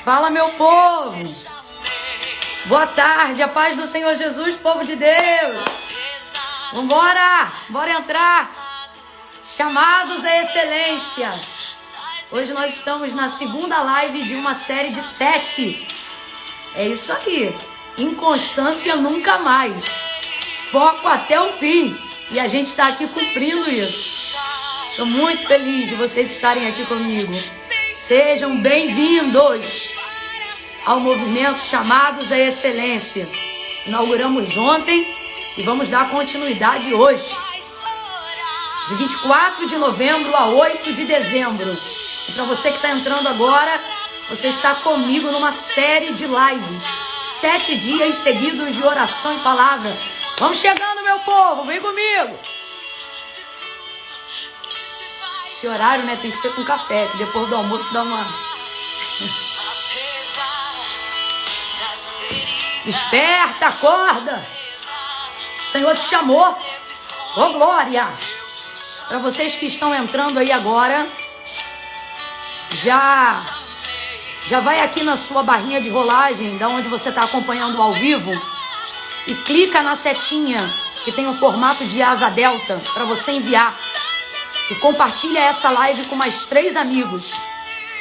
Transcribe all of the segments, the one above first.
Fala, meu povo! Boa tarde, a paz do Senhor Jesus, povo de Deus! Vambora! Bora entrar! Chamados à excelência! Hoje nós estamos na segunda live de uma série de 7. É isso aí! Inconstância nunca mais! Foco até o fim! E a gente está aqui cumprindo isso. Estou muito feliz de vocês estarem aqui comigo. Sejam bem-vindos ao movimento Chamados à Excelência. Inauguramos ontem e vamos dar continuidade hoje, de 24 de novembro a 8 de dezembro. E para você que está entrando agora, você está comigo numa série de lives, 7 dias seguidos de oração e palavra. Vamos chegando, meu povo, vem comigo! Esse horário, né, tem que ser com café, que depois do almoço dá uma... Desperta, acorda! O Senhor te chamou. Ô, glória! Para vocês que estão entrando aí agora, já vai aqui na sua barrinha de rolagem, da onde você está acompanhando ao vivo, e clica na setinha que tem um formato de asa delta para você enviar. E compartilha essa live com mais 3 amigos.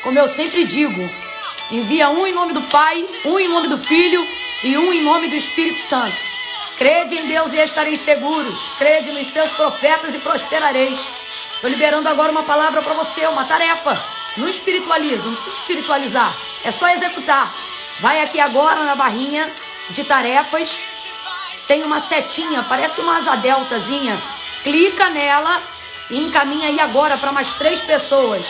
Como eu sempre digo, envia um em nome do Pai, um em nome do Filho e um em nome do Espírito Santo. Crede em Deus e estareis seguros. Crede nos seus profetas e prosperareis. Estou liberando agora uma palavra para você, uma tarefa. Não espiritualiza, não precisa espiritualizar. É só executar. Vai aqui agora na barrinha de tarefas. Tem uma setinha, parece uma asa deltazinha. Clica nela e encaminha aí agora para mais 3 pessoas.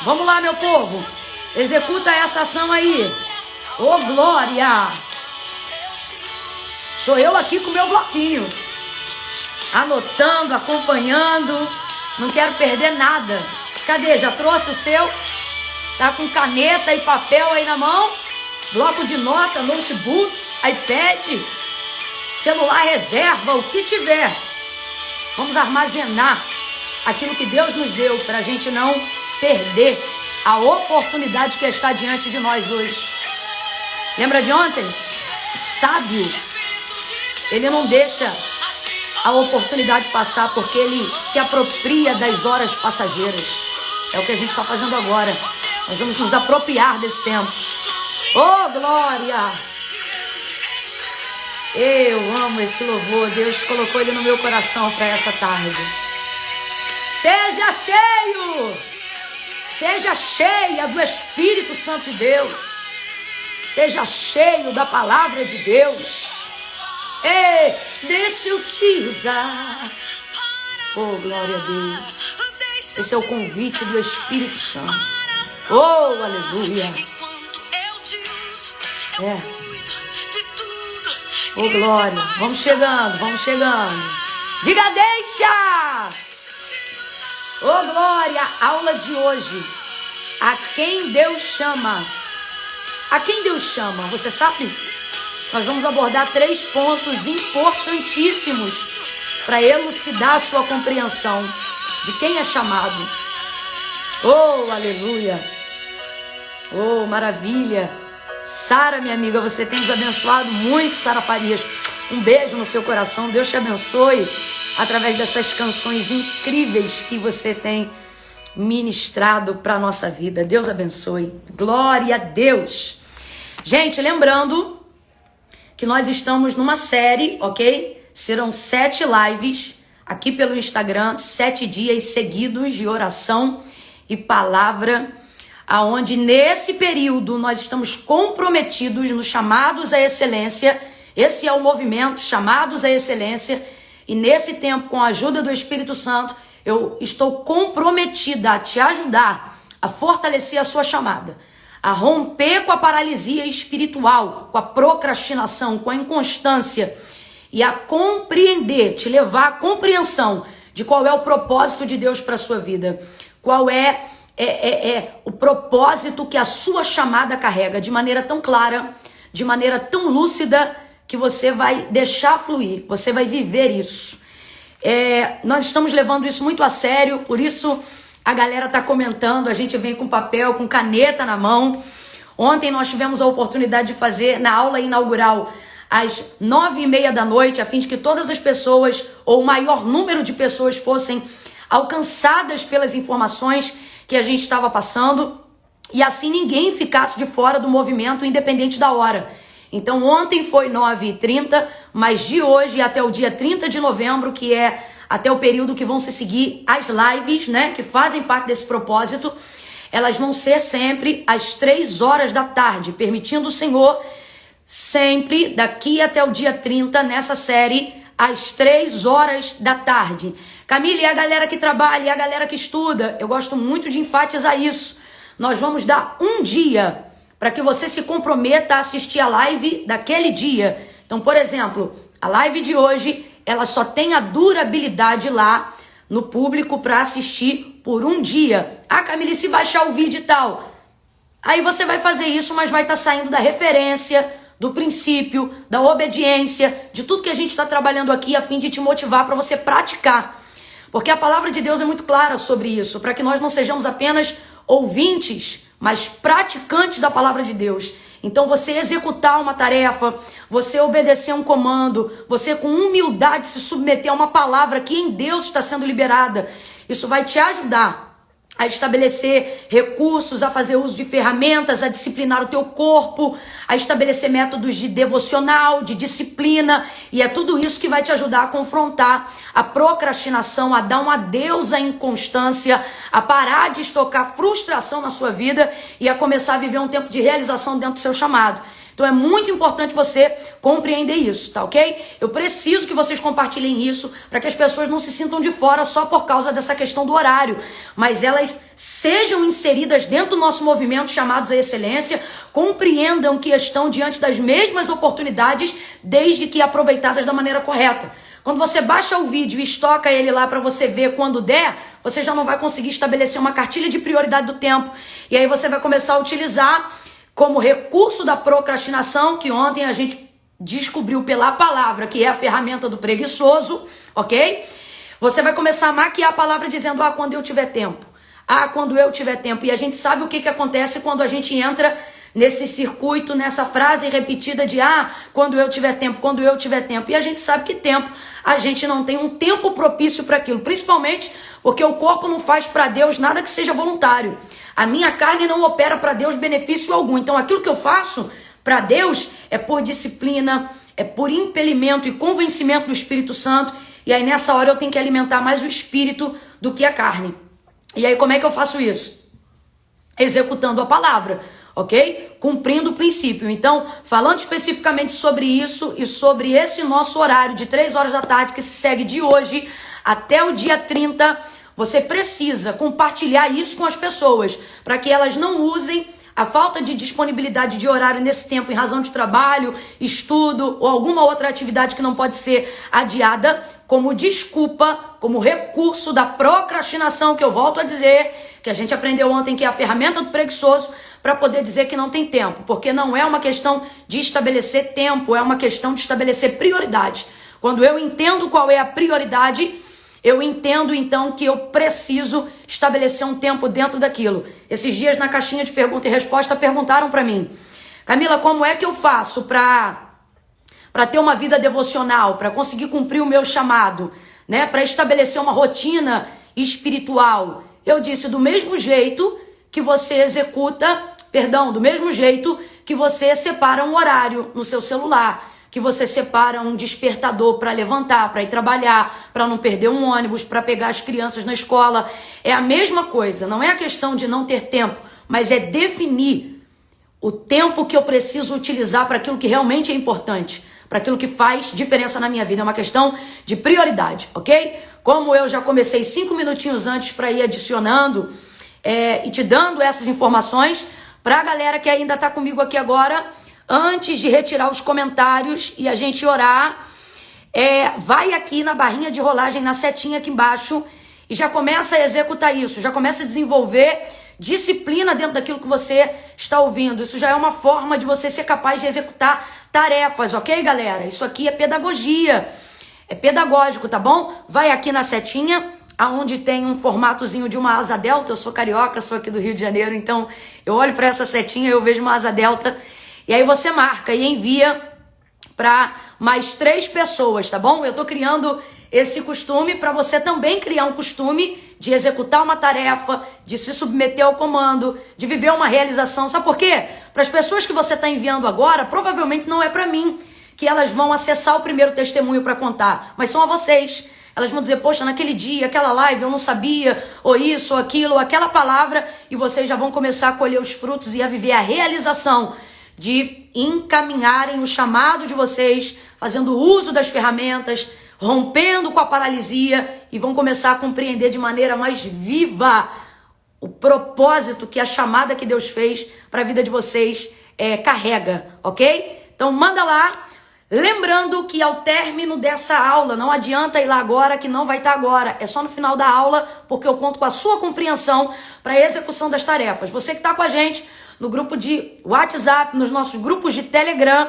Vamos lá, meu povo. Executa essa ação aí. Ô, glória! Tô eu aqui com o meu bloquinho. Anotando, acompanhando. Não quero perder nada. Cadê? Já trouxe o seu? Tá com caneta e papel aí na mão? Bloco de nota, notebook, iPad, celular reserva, o que tiver. Vamos armazenar aquilo que Deus nos deu para a gente não perder a oportunidade que está diante de nós hoje. Lembra de ontem? O sábio, ele não deixa a oportunidade passar porque ele se apropria das horas passageiras. É o que a gente está fazendo agora. Nós vamos nos apropriar desse tempo. Oh, glória! Eu amo esse louvor. Deus colocou ele no meu coração para essa tarde. Seja cheio! Seja cheia do Espírito Santo de Deus. Seja cheio da palavra de Deus. Ei, deixa eu te usar. Oh, glória a Deus. Esse é o convite do Espírito Santo. Oh, aleluia. É. Oh, glória. Vamos chegando, vamos chegando. Diga, deixa! Oh, glória. Aula de hoje. A quem Deus chama? A quem Deus chama? Você sabe? Nós vamos abordar 3 pontos importantíssimos para elucidar a sua compreensão de quem é chamado. Oh, aleluia. Oh, maravilha. Sara, minha amiga, você tem nos abençoado muito, Sara Farias. Um beijo no seu coração. Deus te abençoe através dessas canções incríveis que você tem ministrado para a nossa vida. Deus abençoe. Glória a Deus. Gente, lembrando que nós estamos numa série, ok? Serão 7 lives aqui pelo Instagram, 7 dias seguidos de oração e palavra, aonde nesse período nós estamos comprometidos nos chamados à excelência. Esse é o movimento Chamados à Excelência. E nesse tempo, com a ajuda do Espírito Santo, eu estou comprometida a te ajudar a fortalecer a sua chamada, a romper com a paralisia espiritual, com a procrastinação, com a inconstância e a compreender, te levar à compreensão de qual é o propósito de Deus para a sua vida, qual é o propósito que a sua chamada carrega, de maneira tão clara, de maneira tão lúcida, que você vai deixar fluir, você vai viver isso. Nós estamos levando isso muito a sério, por isso a galera tá comentando, a gente vem com papel, com caneta na mão. Ontem nós tivemos a oportunidade de fazer na aula inaugural às 9h30 da noite, a fim de que todas as pessoas, ou o maior número de pessoas, fossem alcançadas pelas informações que a gente estava passando, e assim ninguém ficasse de fora do movimento, independente da hora. Então ontem foi 9h30, mas de hoje até o dia 30 de novembro, que é até o período que vão se seguir as lives, né, que fazem parte desse propósito, elas vão ser sempre às 3 horas da tarde, permitindo o Senhor, sempre daqui até o dia 30, nessa série, às 3 horas da tarde. Camila, e a galera que trabalha, e a galera que estuda, eu gosto muito de enfatizar isso. Nós vamos dar um dia para que você se comprometa a assistir a live daquele dia. Então, por exemplo, a live de hoje, ela só tem a durabilidade lá no público para assistir por um dia. Ah, Camila, e se baixar o vídeo e tal? Aí você vai fazer isso, mas vai estar saindo da referência, do princípio, da obediência, de tudo que a gente está trabalhando aqui a fim de te motivar para você praticar. Porque a palavra de Deus é muito clara sobre isso, para que nós não sejamos apenas ouvintes, mas praticantes da palavra de Deus. Então você executar uma tarefa, você obedecer a um comando, você com humildade se submeter a uma palavra que em Deus está sendo liberada, isso vai te ajudar a estabelecer recursos, a fazer uso de ferramentas, a disciplinar o teu corpo, a estabelecer métodos de devocional, de disciplina, e é tudo isso que vai te ajudar a confrontar a procrastinação, a dar um adeus à inconstância, a parar de estocar frustração na sua vida e a começar a viver um tempo de realização dentro do seu chamado. Então é muito importante você compreender isso, tá ok? Eu preciso que vocês compartilhem isso para que as pessoas não se sintam de fora só por causa dessa questão do horário, mas elas sejam inseridas dentro do nosso movimento chamados à excelência, compreendam que estão diante das mesmas oportunidades desde que aproveitadas da maneira correta. Quando você baixa o vídeo e estoca ele lá para você ver quando der, você já não vai conseguir estabelecer uma cartilha de prioridade do tempo. E aí você vai começar a utilizar como recurso da procrastinação, que ontem a gente descobriu pela palavra, que é a ferramenta do preguiçoso, ok? Você vai começar a maquiar a palavra dizendo, quando eu tiver tempo. Quando eu tiver tempo. E a gente sabe o que acontece quando a gente entra nesse circuito, nessa frase repetida de, quando eu tiver tempo, quando eu tiver tempo. E a gente sabe que tempo, a gente não tem um tempo propício para aquilo, principalmente porque o corpo não faz para Deus nada que seja voluntário. A minha carne não opera para Deus benefício algum. Então aquilo que eu faço para Deus é por disciplina, é por impelimento e convencimento do Espírito Santo. E aí nessa hora eu tenho que alimentar mais o Espírito do que a carne. E aí como é que eu faço isso? Executando a palavra, ok? Cumprindo o princípio. Então, falando especificamente sobre isso e sobre esse nosso horário de 3 horas da tarde que se segue de hoje até o dia 30, você precisa compartilhar isso com as pessoas, para que elas não usem a falta de disponibilidade de horário nesse tempo em razão de trabalho, estudo ou alguma outra atividade que não pode ser adiada como desculpa, como recurso da procrastinação, que eu volto a dizer, que a gente aprendeu ontem que é a ferramenta do preguiçoso, para poder dizer que não tem tempo, porque não é uma questão de estabelecer tempo, é uma questão de estabelecer prioridade. Quando eu entendo qual é a prioridade, eu entendo, então, que eu preciso estabelecer um tempo dentro daquilo. Esses dias, na caixinha de pergunta e resposta, perguntaram para mim, Camila, como é que eu faço para ter uma vida devocional, para conseguir cumprir o meu chamado, né? Para estabelecer uma rotina espiritual? Eu disse, do mesmo jeito que você do mesmo jeito que você separa um horário no seu celular, que você separa um despertador para levantar, para ir trabalhar, para não perder um ônibus, para pegar as crianças na escola. É a mesma coisa, não é a questão de não ter tempo, mas é definir o tempo que eu preciso utilizar para aquilo que realmente é importante, para aquilo que faz diferença na minha vida. É uma questão de prioridade, ok? Como eu já comecei 5 minutinhos antes para ir adicionando e te dando essas informações, para a galera que ainda está comigo aqui agora, antes de retirar os comentários e a gente orar, vai aqui na barrinha de rolagem, na setinha aqui embaixo, e já começa a executar isso, já começa a desenvolver disciplina dentro daquilo que você está ouvindo. Isso já é uma forma de você ser capaz de executar tarefas, ok, galera? Isso aqui é pedagogia, é pedagógico, tá bom? Vai aqui na setinha, aonde tem um formatozinho de uma asa delta. Eu sou carioca, sou aqui do Rio de Janeiro, então eu olho para essa setinha e eu vejo uma asa delta. E aí você marca e envia para mais 3 pessoas, tá bom? Eu tô criando esse costume para você também criar um costume de executar uma tarefa, de se submeter ao comando, de viver uma realização. Sabe por quê? Para as pessoas que você está enviando agora, provavelmente não é para mim que elas vão acessar o primeiro testemunho para contar, mas são a vocês. Elas vão dizer, poxa, naquele dia, aquela live, eu não sabia, ou isso, ou aquilo, ou aquela palavra, e vocês já vão começar a colher os frutos e a viver a realização de encaminharem o chamado de vocês, fazendo uso das ferramentas, rompendo com a paralisia, e vão começar a compreender de maneira mais viva o propósito que a chamada que Deus fez para a vida de vocês carrega, ok? Então manda lá. Lembrando que ao término dessa aula, não adianta ir lá agora, que não vai estar agora. É só no final da aula, porque eu conto com a sua compreensão para a execução das tarefas. Você que está com a gente no grupo de WhatsApp, nos nossos grupos de Telegram,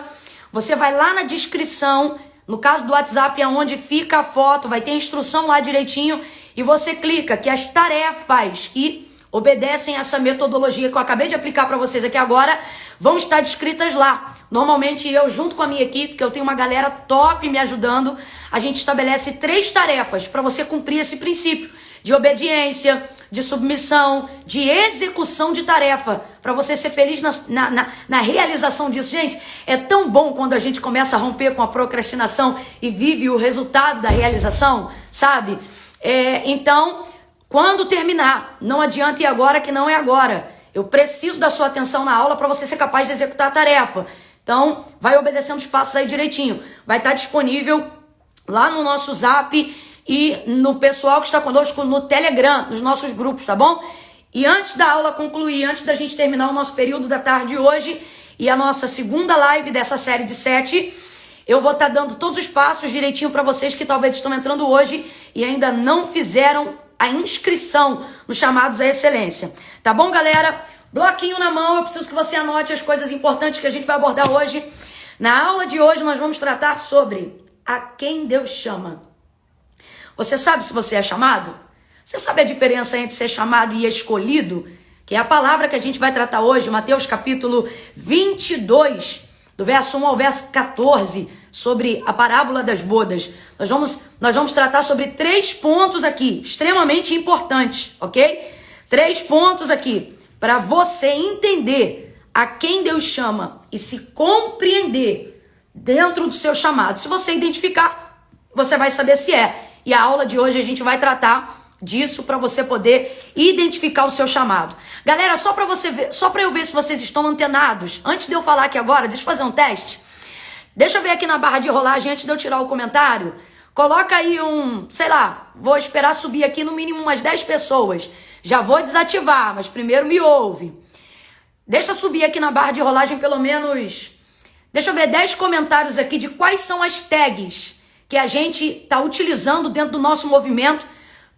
você vai lá na descrição, no caso do WhatsApp, é onde fica a foto, vai ter a instrução lá direitinho, e você clica que as tarefas que obedecem essa metodologia que eu acabei de aplicar para vocês aqui agora, vão estar descritas lá. Normalmente eu, junto com a minha equipe, que eu tenho uma galera top me ajudando, a gente estabelece 3 tarefas para você cumprir esse princípio de obediência, de submissão, de execução de tarefa, para você ser feliz na realização disso. Gente, é tão bom quando a gente começa a romper com a procrastinação e vive o resultado da realização, sabe? Então, quando terminar, não adianta ir agora que não é agora. Eu preciso da sua atenção na aula para você ser capaz de executar a tarefa. Então, vai obedecendo os passos aí direitinho. Vai estar disponível lá no nosso Zap e no pessoal que está conosco no Telegram, nos nossos grupos, tá bom? E antes da aula concluir, antes da gente terminar o nosso período da tarde hoje e a nossa segunda live dessa série de 7, eu vou estar dando todos os passos direitinho para vocês que talvez estão entrando hoje e ainda não fizeram a inscrição nos chamados à excelência. Tá bom, galera? Bloquinho na mão, eu preciso que você anote as coisas importantes que a gente vai abordar hoje. Na aula de hoje nós vamos tratar sobre a quem Deus chama. Você sabe se você é chamado? Você sabe a diferença entre ser chamado e escolhido? Que é a palavra que a gente vai tratar hoje, Mateus capítulo 22, do verso 1 ao verso 14, sobre a parábola das bodas. Nós vamos tratar sobre 3 pontos aqui, extremamente importantes, ok? 3 pontos aqui, para você entender a quem Deus chama e se compreender dentro do seu chamado. Se você identificar, você vai saber se é. E a aula de hoje a gente vai tratar disso para você poder identificar o seu chamado. Galera, só para eu ver se vocês estão antenados, antes de eu falar aqui agora, deixa eu fazer um teste. Deixa eu ver aqui na barra de rolagem, antes de eu tirar o comentário, coloca aí sei lá, vou esperar subir aqui no mínimo umas 10 pessoas. Já vou desativar, mas primeiro me ouve. Deixa eu subir aqui na barra de rolagem pelo menos, deixa eu ver 10 comentários aqui de quais são as tags que a gente está utilizando dentro do nosso movimento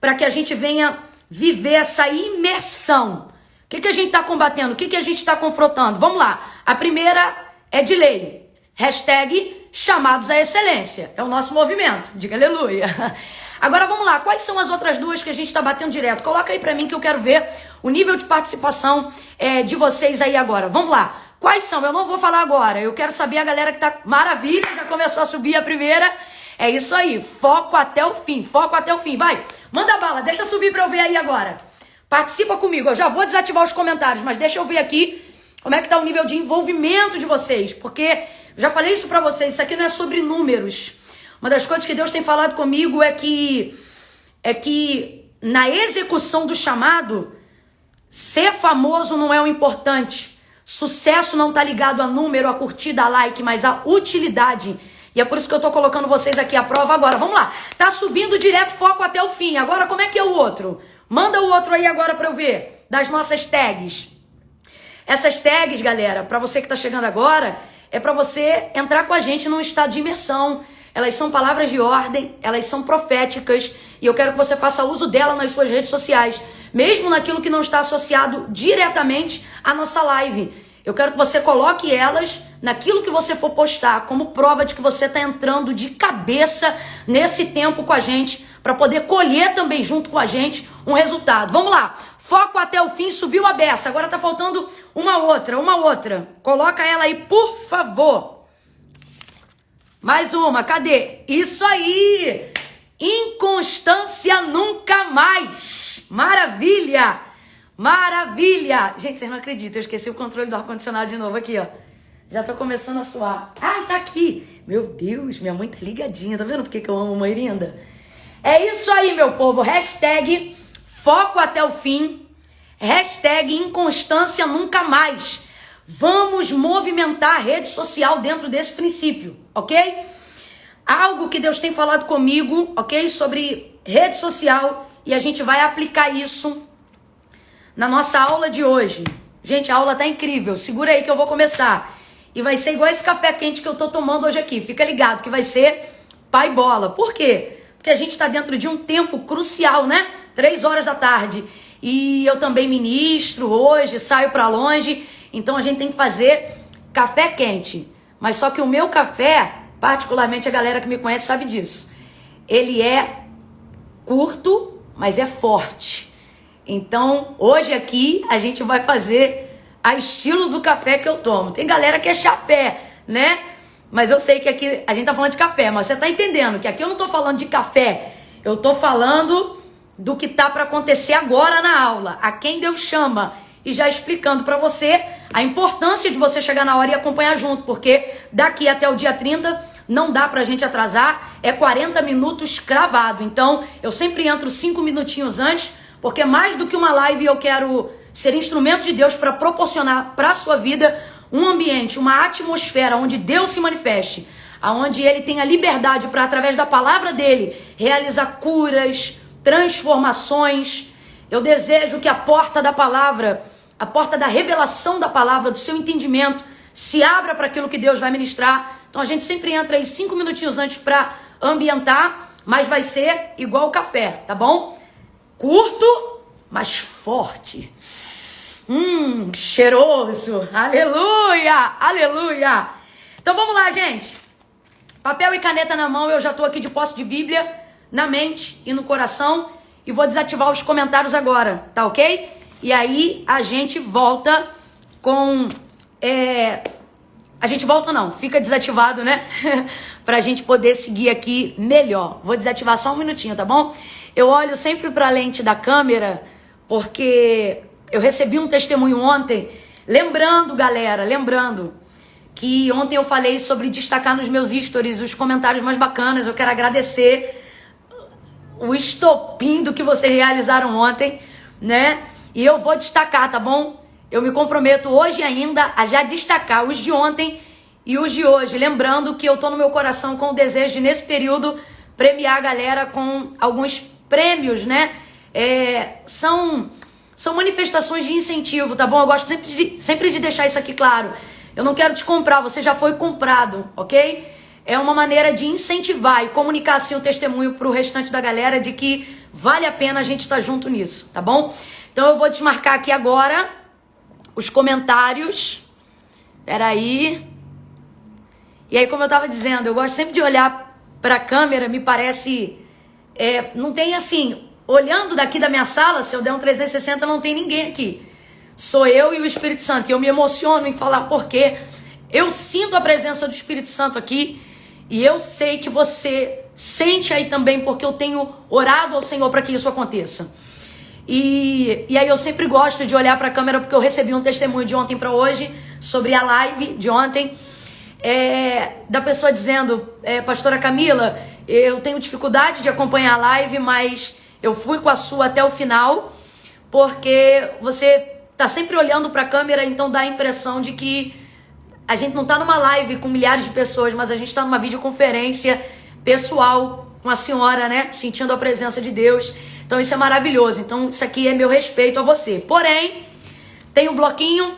para que a gente venha viver essa imersão. O que a gente está combatendo? O que a gente está confrontando? Vamos lá. A primeira é de lei. Hashtag chamados à excelência. É o nosso movimento. Diga aleluia. Agora vamos lá. Quais são as outras 2 que a gente está batendo direto? Coloca aí para mim que eu quero ver o nível de participação de vocês aí agora. Vamos lá. Quais são? Eu não vou falar agora. Eu quero saber a galera que tá maravilha. Já começou a subir a primeira. É isso aí. Foco até o fim. Foco até o fim. Vai. Manda bala. Deixa subir para eu ver aí agora. Participa comigo. Eu já vou desativar os comentários, mas deixa eu ver aqui como é que tá o nível de envolvimento de vocês. Porque já falei isso para vocês. Isso aqui não é sobre números. Uma das coisas que Deus tem falado comigo é que na execução do chamado, ser famoso não é o importante. Sucesso não tá ligado a número, a curtida, a like, mas a utilidade. E é por isso que eu tô colocando vocês aqui à prova agora. Vamos lá. Tá subindo direto, foco até o fim. Agora como é que é o outro? Manda o outro aí agora para eu ver, das nossas tags. Essas tags, galera, para você que tá chegando agora, é para você entrar com a gente num estado de imersão. Elas são palavras de ordem, elas são proféticas e eu quero que você faça uso dela nas suas redes sociais, mesmo naquilo que não está associado diretamente à nossa live. Eu quero que você coloque elas naquilo que você for postar, como prova de que você está entrando de cabeça nesse tempo com a gente para poder colher também junto com a gente um resultado. Vamos lá. Foco até o fim, subiu a beça. Agora tá faltando uma outra. Coloca ela aí, por favor. Mais uma, cadê? Isso aí! Inconstância nunca mais. Maravilha! Maravilha! Gente, vocês não acreditam, eu esqueci o controle do ar-condicionado de novo aqui, ó. Já tô começando a suar. Ai, tá aqui. Meu Deus, minha mãe tá ligadinha. Tá vendo por que eu amo a mãe linda? É isso aí, meu povo. Hashtag foco até o fim. Hashtag inconstância nunca mais. Vamos movimentar a rede social dentro desse princípio, ok? Algo que Deus tem falado comigo, ok? Sobre rede social. E a gente vai aplicar isso na nossa aula de hoje. Gente, a aula tá incrível. Segura aí que eu vou começar. E vai ser igual esse café quente que eu tô tomando hoje aqui. Fica ligado que vai ser pai bola. Por quê? Porque a gente tá dentro de um tempo crucial, né? 3 horas da tarde. E eu também ministro hoje, saio pra longe. Então a gente tem que fazer café quente. Mas só que o meu café, particularmente a galera que me conhece sabe disso. Ele é curto, mas é forte. Então hoje aqui a gente vai fazer a estilo do café que eu tomo. Tem galera que é chafé, né? Mas eu sei que aqui a gente tá falando de café, mas você tá entendendo que aqui eu não tô falando de café. Eu tô falando do que tá para acontecer agora na aula. A quem Deus chama. E já explicando para você a importância de você chegar na hora e acompanhar junto. Porque daqui até o dia 30 não dá pra gente atrasar. É 40 minutos cravado. Então eu sempre entro 5 minutinhos antes. Porque mais do que uma live eu quero ser instrumento de Deus para proporcionar para a sua vida um ambiente, uma atmosfera onde Deus se manifeste, onde Ele tenha liberdade para, através da palavra dEle, realizar curas, transformações. Eu desejo que a porta da palavra, a porta da revelação da palavra, do seu entendimento, se abra para aquilo que Deus vai ministrar. Então a gente sempre entra aí 5 minutinhos antes para ambientar, mas vai ser igual o café, tá bom? Curto, mas forte. Cheiroso. Aleluia, aleluia. Então vamos lá, gente. Papel e caneta na mão, eu já tô aqui de posse de Bíblia na mente e no coração e vou desativar os comentários agora, tá ok? E aí a gente volta com... A gente volta não, fica desativado, né? Pra gente poder seguir aqui melhor. Vou desativar só um minutinho, tá bom? Eu olho sempre pra lente da câmera porque eu recebi um testemunho ontem, lembrando, galera, que ontem eu falei sobre destacar nos meus stories os comentários mais bacanas. Eu quero agradecer o estopim do que vocês realizaram ontem, né? E eu vou destacar, tá bom? Eu me comprometo hoje ainda a já destacar os de ontem e os de hoje. Lembrando que eu tô no meu coração com o desejo de, nesse período, premiar a galera com alguns prêmios, né? São manifestações de incentivo, tá bom? Eu gosto sempre de deixar isso aqui claro. Eu não quero te comprar, você já foi comprado, ok? É uma maneira de incentivar e comunicar assim o testemunho pro restante da galera de que vale a pena a gente estar junto nisso, tá bom? Então eu vou desmarcar aqui agora os comentários. Peraí. E aí, como eu tava dizendo, eu gosto sempre de olhar pra câmera, me parece... não tem assim... Olhando daqui da minha sala, se eu der um 360, não tem ninguém aqui. Sou eu e o Espírito Santo. E eu me emociono em falar porque eu sinto a presença do Espírito Santo aqui. E eu sei que você sente aí também, porque eu tenho orado ao Senhor para que isso aconteça. E aí eu sempre gosto de olhar para a câmera, porque eu recebi um testemunho de ontem para hoje, sobre a live de ontem, da pessoa dizendo, pastora Camila, eu tenho dificuldade de acompanhar a live, mas eu fui com a sua até o final, porque você tá sempre olhando para a câmera, então dá a impressão de que a gente não tá numa live com milhares de pessoas, mas a gente tá numa videoconferência pessoal com a senhora, né? Sentindo a presença de Deus. Então isso é maravilhoso. Então isso aqui é meu respeito a você. Porém, tem o bloquinho,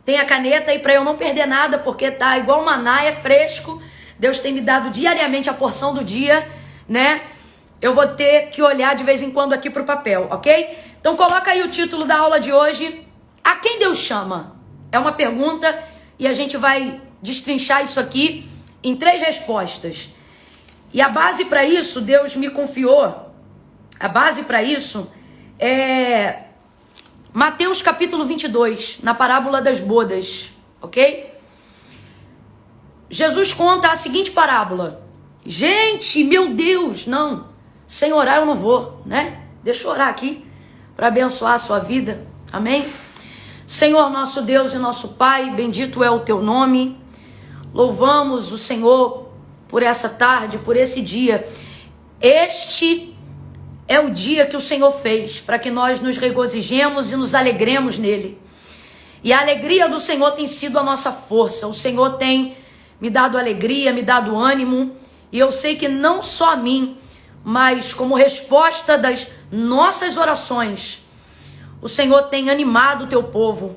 tem a caneta, e para eu não perder nada, porque tá igual maná, é fresco. Deus tem me dado diariamente a porção do dia, né? Eu vou ter que olhar de vez em quando aqui pro papel, ok? Então coloca aí o título da aula de hoje. A quem Deus chama? É uma pergunta e a gente vai destrinchar isso aqui em 3 respostas. E a base para isso, Deus me confiou A base para isso é Mateus capítulo 22, na parábola das bodas, ok? Jesus conta a seguinte parábola. Gente, meu Deus, não, sem orar eu não vou, né? Deixa eu orar aqui para abençoar a sua vida, amém? Senhor nosso Deus e nosso Pai, bendito é o teu nome. Louvamos o Senhor por essa tarde, por esse dia. Este é o dia que o Senhor fez para que nós nos regozijemos e nos alegremos nele. E a alegria do Senhor tem sido a nossa força. O Senhor tem me dado alegria, me dado ânimo. E eu sei que não só a mim, mas como resposta das nossas orações, o Senhor tem animado o teu povo.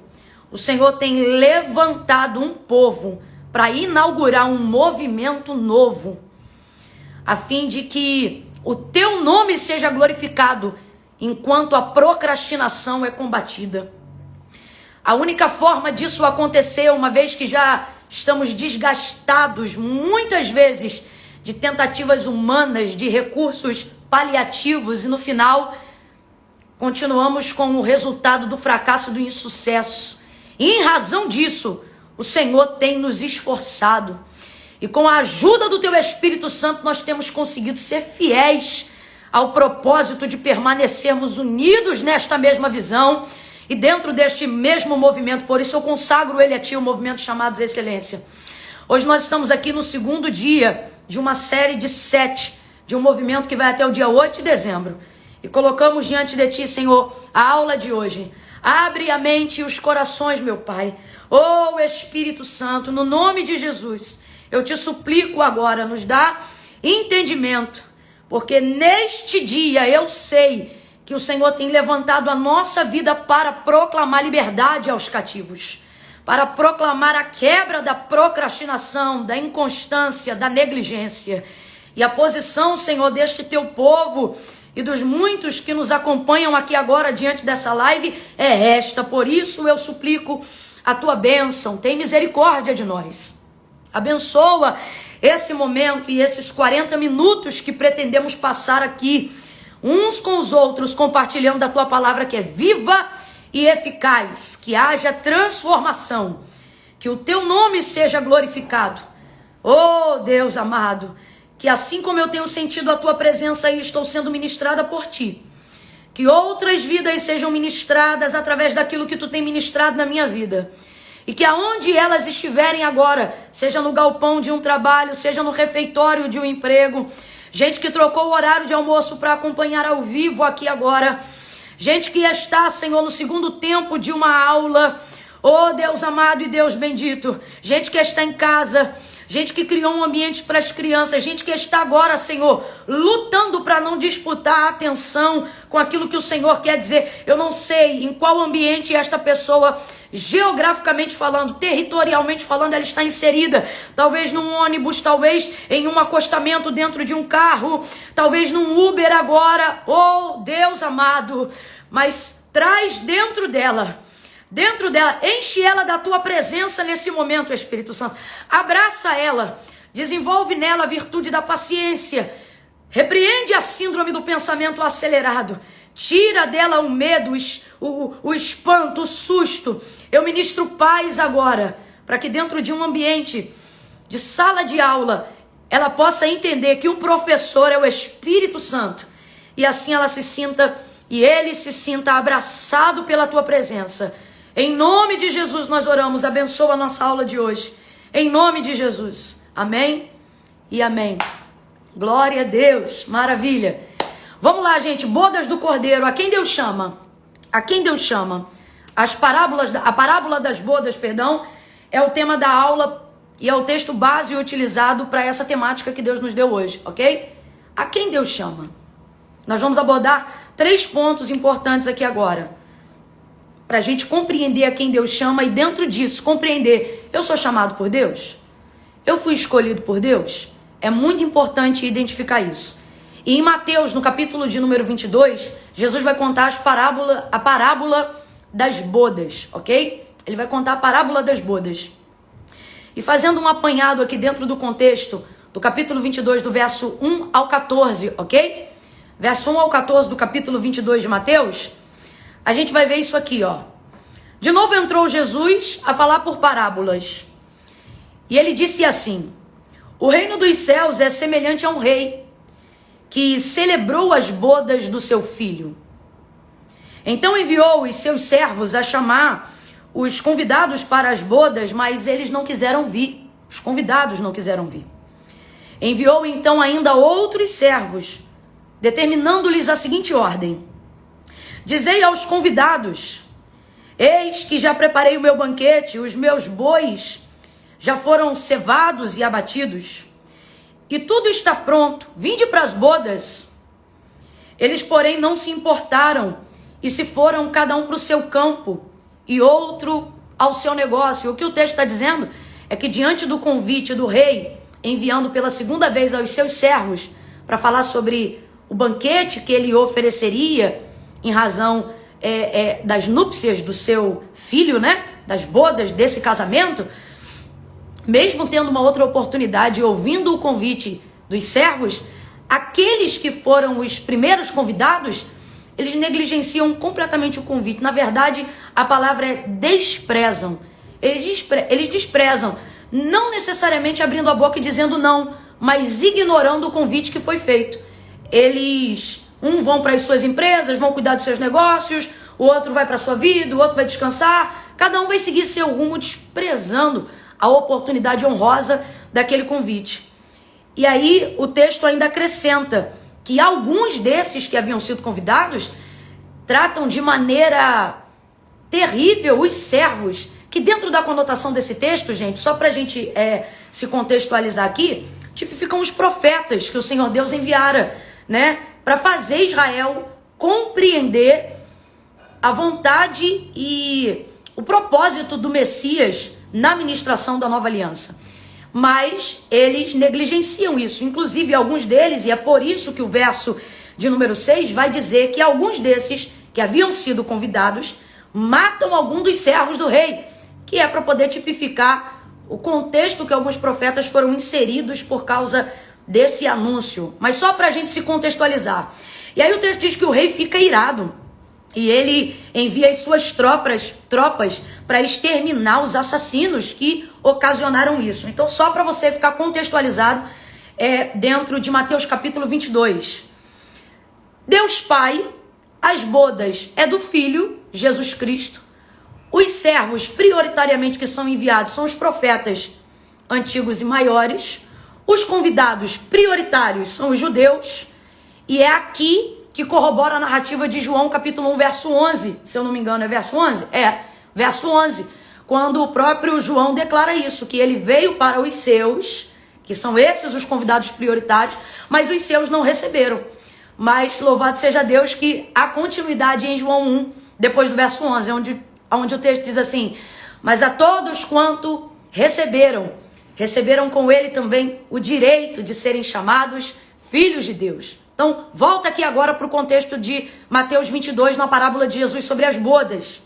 O Senhor tem levantado um povo para inaugurar um movimento novo, a fim de que o teu nome seja glorificado enquanto a procrastinação é combatida. A única forma disso acontecer, uma vez que já estamos desgastados muitas vezes de tentativas humanas, de recursos paliativos, e no final continuamos com o resultado do fracasso, do insucesso. E em razão disso, o Senhor tem nos esforçado. E com a ajuda do teu Espírito Santo, nós temos conseguido ser fiéis ao propósito de permanecermos unidos nesta mesma visão e dentro deste mesmo movimento. Por isso eu consagro ele a ti, o movimento chamado Excelência. Hoje nós estamos aqui no segundo dia de uma série de 7, de um movimento que vai até o dia 8 de dezembro. E colocamos diante de ti, Senhor, a aula de hoje. Abre a mente e os corações, meu Pai. Oh, Espírito Santo, no nome de Jesus, eu te suplico agora, nos dá entendimento, porque neste dia eu sei que o Senhor tem levantado a nossa vida para proclamar liberdade aos cativos, para proclamar a quebra da procrastinação, da inconstância, da negligência. E a posição, Senhor, deste teu povo e dos muitos que nos acompanham aqui agora diante dessa live é esta. Por isso eu suplico a tua bênção, tem misericórdia de nós. Abençoa esse momento e esses 40 minutos que pretendemos passar aqui, uns com os outros, compartilhando da tua palavra que é viva e eficaz, que haja transformação, que o teu nome seja glorificado. Oh, Deus amado, que assim como eu tenho sentido a tua presença e estou sendo ministrada por ti, que outras vidas sejam ministradas através daquilo que tu tem ministrado na minha vida. E que aonde elas estiverem agora, seja no galpão de um trabalho, seja no refeitório de um emprego, gente que trocou o horário de almoço para acompanhar ao vivo aqui agora, gente que está, Senhor, no segundo tempo de uma aula, oh Deus amado e Deus bendito, gente que está em casa, gente que criou um ambiente para as crianças, gente que está agora, Senhor, lutando para não disputar a atenção com aquilo que o Senhor quer dizer. Eu não sei em qual ambiente esta pessoa, geograficamente falando, territorialmente falando, ela está inserida. Talvez num ônibus, talvez em um acostamento dentro de um carro, talvez num Uber agora. Oh, Deus amado, mas traz dentro dela, enche ela da tua presença nesse momento, Espírito Santo. Abraça ela, desenvolve nela a virtude da paciência, repreende a síndrome do pensamento acelerado, tira dela o medo, o espanto, o susto. Eu ministro paz agora, para que dentro de um ambiente de sala de aula, ela possa entender que o professor é o Espírito Santo, e assim ela se sinta, e ele se sinta abraçado pela tua presença. Em nome de Jesus nós oramos, abençoa a nossa aula de hoje. Em nome de Jesus. Amém e amém. Glória a Deus, maravilha. Vamos lá, gente, bodas do Cordeiro, a quem Deus chama? A quem Deus chama? A parábola das bodas, perdão, é o tema da aula e é o texto base utilizado para essa temática que Deus nos deu hoje, ok? A quem Deus chama? Nós vamos abordar 3 pontos importantes aqui agora, para a gente compreender a quem Deus chama e dentro disso compreender, eu sou chamado por Deus? Eu fui escolhido por Deus? É muito importante identificar isso. E em Mateus, no capítulo de número 22, Jesus vai contar a parábola das bodas, ok? Ele vai contar a parábola das bodas. E fazendo um apanhado aqui dentro do contexto do capítulo 22, do verso 1 ao 14, ok? verso 1 ao 14 do capítulo 22 de Mateus, a gente vai ver isso aqui, ó. De novo entrou Jesus a falar por parábolas. E ele disse assim: o reino dos céus é semelhante a um rei que celebrou as bodas do seu filho. Então enviou os seus servos a chamar os convidados para as bodas, mas eles não quiseram vir. Os convidados não quiseram vir. Enviou então ainda outros servos, determinando-lhes a seguinte ordem: dizei aos convidados: eis que já preparei o meu banquete, os meus bois já foram cevados e abatidos, e tudo está pronto, vinde para as bodas. Eles, porém, não se importaram, e se foram cada um para o seu campo, e outro ao seu negócio. O que o texto está dizendo é que, diante do convite do rei, enviando pela segunda vez aos seus servos para falar sobre o banquete que ele ofereceria em razão das núpcias do seu filho, né? Das bodas desse casamento, mesmo tendo uma outra oportunidade, ouvindo o convite dos servos, aqueles que foram os primeiros convidados, eles negligenciam completamente o convite. Na verdade, a palavra é desprezam. Eles desprezam, não necessariamente abrindo a boca e dizendo não, mas ignorando o convite que foi feito. Eles, vão para as suas empresas, vão cuidar dos seus negócios, o outro vai para a sua vida, o outro vai descansar, cada um vai seguir seu rumo, desprezando a oportunidade honrosa daquele convite. E aí o texto ainda acrescenta que alguns desses que haviam sido convidados tratam de maneira terrível os servos, que dentro da conotação desse texto, gente, só para a gente se contextualizar aqui, tipificam os profetas que o Senhor Deus enviara, né, para fazer Israel compreender a vontade e o propósito do Messias na ministração da nova aliança. Mas eles negligenciam isso. Inclusive, alguns deles, e é por isso que o verso de número 6 vai dizer que alguns desses que haviam sido convidados matam algum dos servos do rei, que é para poder tipificar o contexto que alguns profetas foram inseridos por causa desse anúncio. Mas só para a gente se contextualizar. E aí o texto diz que o rei fica irado. E ele envia as suas tropas para exterminar os assassinos que ocasionaram isso. Então, só para você ficar contextualizado, dentro de Mateus capítulo 22. Deus Pai, as bodas é do Filho, Jesus Cristo. Os servos, prioritariamente, que são enviados são os profetas antigos e maiores. Os convidados prioritários são os judeus. E é aqui que corrobora a narrativa de João, capítulo 1, verso 11. Se eu não me engano, é verso 11? Verso 11. Quando o próprio João declara isso, que ele veio para os seus, que são esses os convidados prioritários, mas os seus não receberam. Mas louvado seja Deus que há continuidade em João 1, depois do verso 11, onde o texto diz assim: mas a todos quanto receberam com ele também o direito de serem chamados filhos de Deus. Então, volta aqui agora para o contexto de Mateus 22, na parábola de Jesus sobre as bodas.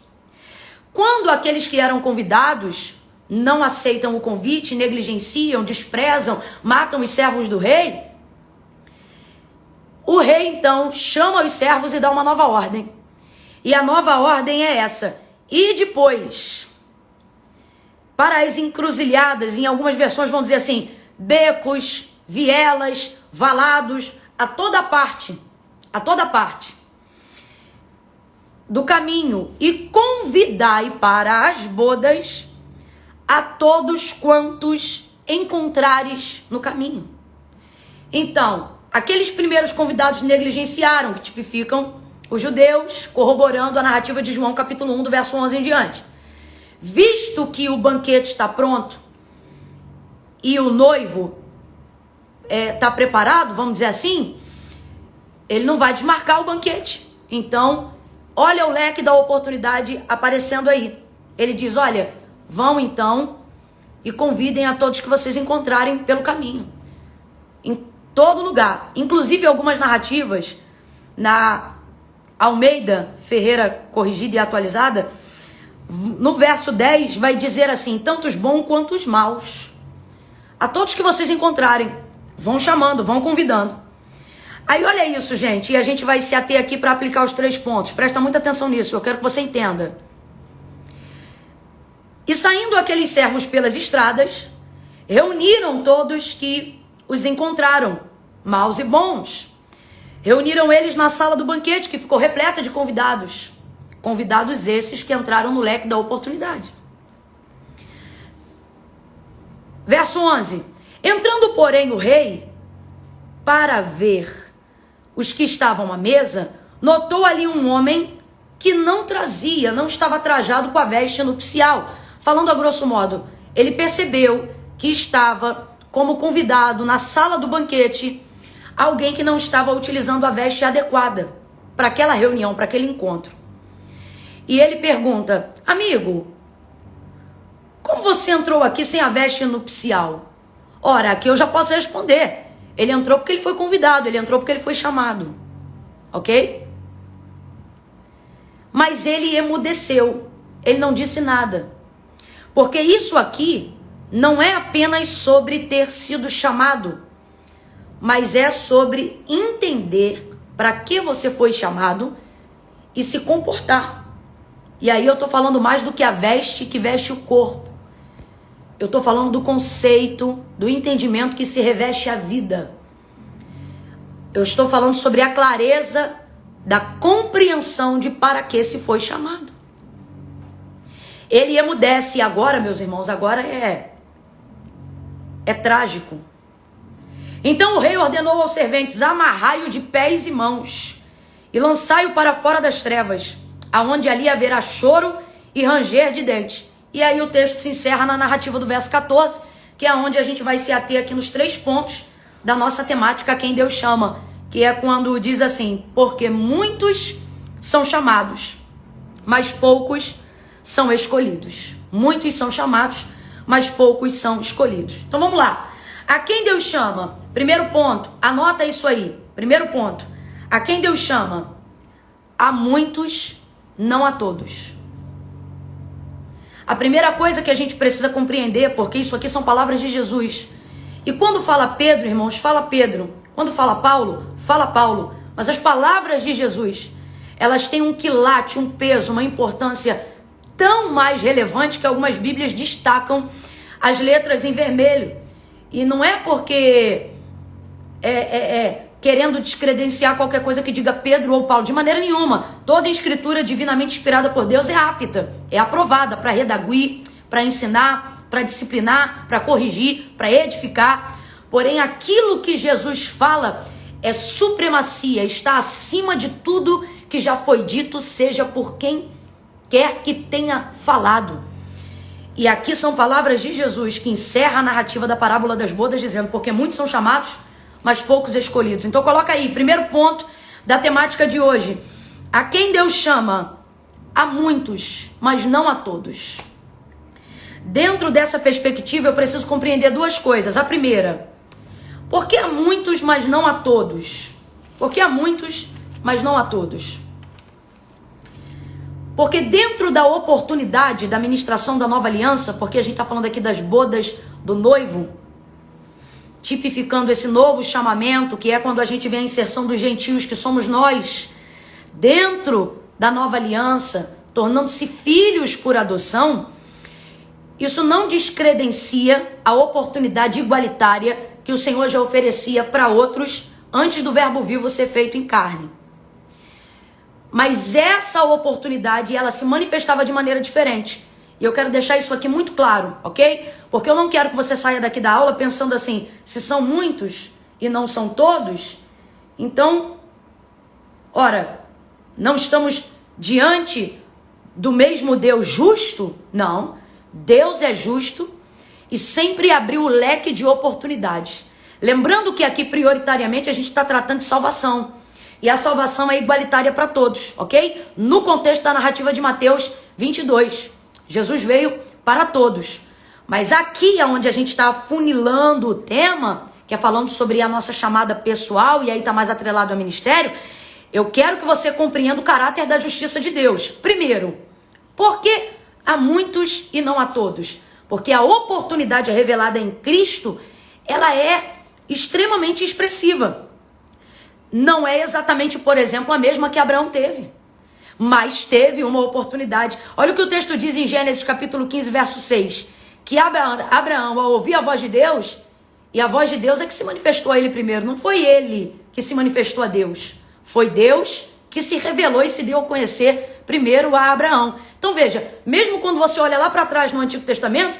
Quando aqueles que eram convidados não aceitam o convite, negligenciam, desprezam, matam os servos do rei, o rei então chama os servos e dá uma nova ordem. E a nova ordem é essa: e depois, para as encruzilhadas, em algumas versões vão dizer assim, becos, vielas, valados, a toda parte do caminho, e convidai para as bodas a todos quantos encontrares no caminho. Então, aqueles primeiros convidados negligenciaram, que tipificam os judeus, corroborando a narrativa de João capítulo 1, do verso 11 em diante. Visto que o banquete está pronto e o noivo está preparado, vamos dizer assim, ele não vai desmarcar o banquete. Então, olha o leque da oportunidade aparecendo aí. Ele diz, olha, vão então e convidem a todos que vocês encontrarem pelo caminho. Em todo lugar. Inclusive algumas narrativas, na Almeida Ferreira corrigida e atualizada, no verso 10 vai dizer assim, tanto os bons quanto os maus. A todos que vocês encontrarem, vão chamando, vão convidando. Aí olha isso, gente, e a gente vai se ater aqui para aplicar os 3 pontos. Presta muita atenção nisso, eu quero que você entenda. E saindo aqueles servos pelas estradas, reuniram todos que os encontraram, maus e bons. Reuniram eles na sala do banquete, que ficou repleta de convidados. Convidados esses que entraram no leque da oportunidade. Verso 11. Entrando, porém, o rei, para ver os que estavam à mesa, notou ali um homem que não estava trajado com a veste nupcial. Falando a grosso modo, ele percebeu que estava como convidado na sala do banquete alguém que não estava utilizando a veste adequada para aquela reunião, para aquele encontro. E ele pergunta: amigo, como você entrou aqui sem a veste nupcial? Ora, aqui eu já posso responder. Ele entrou porque ele foi convidado, ele entrou porque ele foi chamado. Ok? Mas ele emudeceu, ele não disse nada. Porque isso aqui não é apenas sobre ter sido chamado, mas é sobre entender para que você foi chamado e se comportar. E aí eu estou falando mais do que a veste que veste o corpo. Eu estou falando do conceito, do entendimento que se reveste a vida. Eu estou falando sobre a clareza da compreensão de para que se foi chamado. Ele emudece, e agora, meus irmãos, agora é trágico. Então o rei ordenou aos serventes: amarrai-o de pés e mãos e lançai-o para fora das trevas, aonde ali haverá choro e ranger de dentes. E aí o texto se encerra na narrativa do verso 14, que é onde a gente vai se ater aqui nos 3 pontos da nossa temática, quem Deus chama, que é quando diz assim: porque muitos são chamados, mas poucos são escolhidos. Muitos são chamados, mas poucos são escolhidos. Então vamos lá. A quem Deus chama? Primeiro ponto, anota isso aí. Primeiro ponto, a quem Deus chama? A muitos, não a todos. A primeira coisa que a gente precisa compreender, porque isso aqui são palavras de Jesus. E quando fala Pedro, irmãos, fala Pedro. Quando fala Paulo, fala Paulo. Mas as palavras de Jesus, elas têm um quilate, um peso, uma importância tão mais relevante que algumas Bíblias destacam as letras em vermelho. E não é porque querendo descredenciar qualquer coisa que diga Pedro ou Paulo, de maneira nenhuma. Toda escritura divinamente inspirada por Deus é apta, é aprovada para redaguir, para ensinar, para disciplinar, para corrigir, para edificar. Porém, aquilo que Jesus fala é supremacia, está acima de tudo que já foi dito, seja por quem quer que tenha falado. E aqui são palavras de Jesus que encerra a narrativa da parábola das bodas, dizendo: porque muitos são chamados, mas poucos escolhidos. Então coloca aí, primeiro ponto da temática de hoje: a quem Deus chama? A muitos, mas não a todos. Dentro dessa perspectiva eu preciso compreender 2 coisas. A primeira: por que há muitos, mas não a todos? Por que há muitos, mas não a todos? Porque dentro da oportunidade da ministração da nova aliança, porque a gente está falando aqui das bodas do noivo, tipificando esse novo chamamento, que é quando a gente vê a inserção dos gentios, que somos nós, dentro da nova aliança, tornando-se filhos por adoção, isso não descredencia a oportunidade igualitária que o Senhor já oferecia para outros antes do verbo vivo ser feito em carne. Mas essa oportunidade, ela se manifestava de maneira diferente. E eu quero deixar isso aqui muito claro, ok? Porque eu não quero que você saia daqui da aula pensando assim: se são muitos e não são todos, então, ora, não estamos diante do mesmo Deus justo? Não. Deus é justo e sempre abriu o leque de oportunidades. Lembrando que aqui, prioritariamente, a gente está tratando de salvação. E a salvação é igualitária para todos, ok? No contexto da narrativa de Mateus 22. Jesus veio para todos. Mas aqui é onde a gente está afunilando o tema, que é falando sobre a nossa chamada pessoal, e aí está mais atrelado ao ministério, eu quero que você compreenda o caráter da justiça de Deus. Primeiro, por que a muitos e não a todos? Porque a oportunidade revelada em Cristo, ela é extremamente expressiva. não é exatamente, por exemplo, a mesma que Abraão teve, mas teve uma oportunidade. Olha o que o texto diz em Gênesis capítulo 15, verso 6, que Abraão, ao ouvir a voz de Deus, e a voz de Deus é que se manifestou a ele primeiro, não foi ele que se manifestou a Deus, foi Deus que se revelou e se deu a conhecer primeiro a Abraão. Então veja, mesmo quando você olha lá para trás no Antigo Testamento,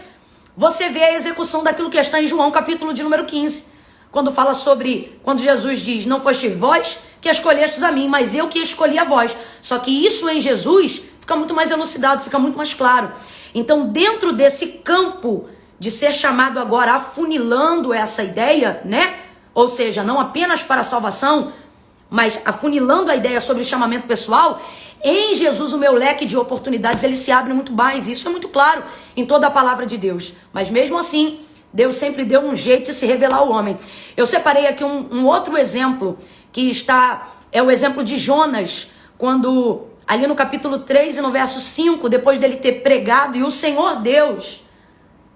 você vê a execução daquilo que está em João capítulo de número 15, quando fala sobre, quando Jesus diz, não foste vós que escolhestes a mim, mas eu que escolhi a vós. Só que isso em Jesus fica muito mais elucidado, fica muito mais claro. Então dentro desse campo de ser chamado agora, afunilando essa ideia, né? Ou seja, não apenas para a salvação, mas afunilando a ideia sobre chamamento pessoal, em Jesus o meu leque de oportunidades, ele se abre muito mais. Isso é muito claro em toda a palavra de Deus. Mas mesmo assim, Deus sempre deu um jeito de se revelar ao homem. Eu separei aqui um outro exemplo, que é o exemplo de Jonas, quando ali no capítulo 3 e no verso 5, depois dele ter pregado e o Senhor Deus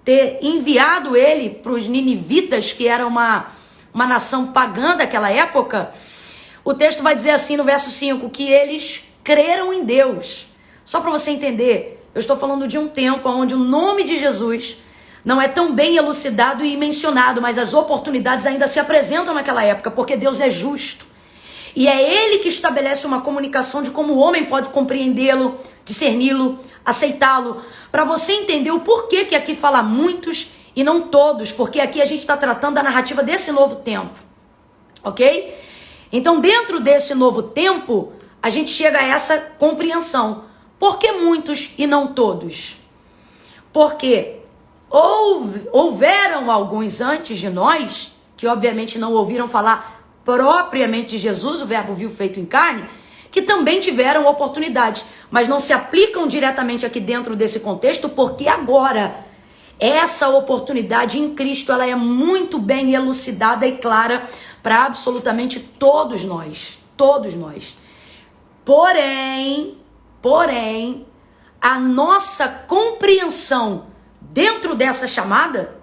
ter enviado ele para os ninivitas, que era uma nação pagã daquela época, o texto vai dizer assim no verso 5, que eles creram em Deus. Só para você entender, eu estou falando de um tempo onde o nome de Jesus não é tão bem elucidado e mencionado, mas as oportunidades ainda se apresentam naquela época, porque Deus é justo. E é Ele que estabelece uma comunicação de como o homem pode compreendê-lo, discerni-lo, aceitá-lo, para você entender o porquê que aqui fala muitos e não todos, porque aqui a gente está tratando da narrativa desse novo tempo, ok? Então, dentro desse novo tempo, a gente chega a essa compreensão. Por que muitos e não todos? Porque houveram alguns antes de nós, que obviamente não ouviram falar propriamente de Jesus, o verbo vivo feito em carne, que também tiveram oportunidades, mas não se aplicam diretamente aqui dentro desse contexto, porque agora essa oportunidade em Cristo, ela é muito bem elucidada e clara para absolutamente todos nós, todos nós. Porém, a nossa compreensão dentro dessa chamada,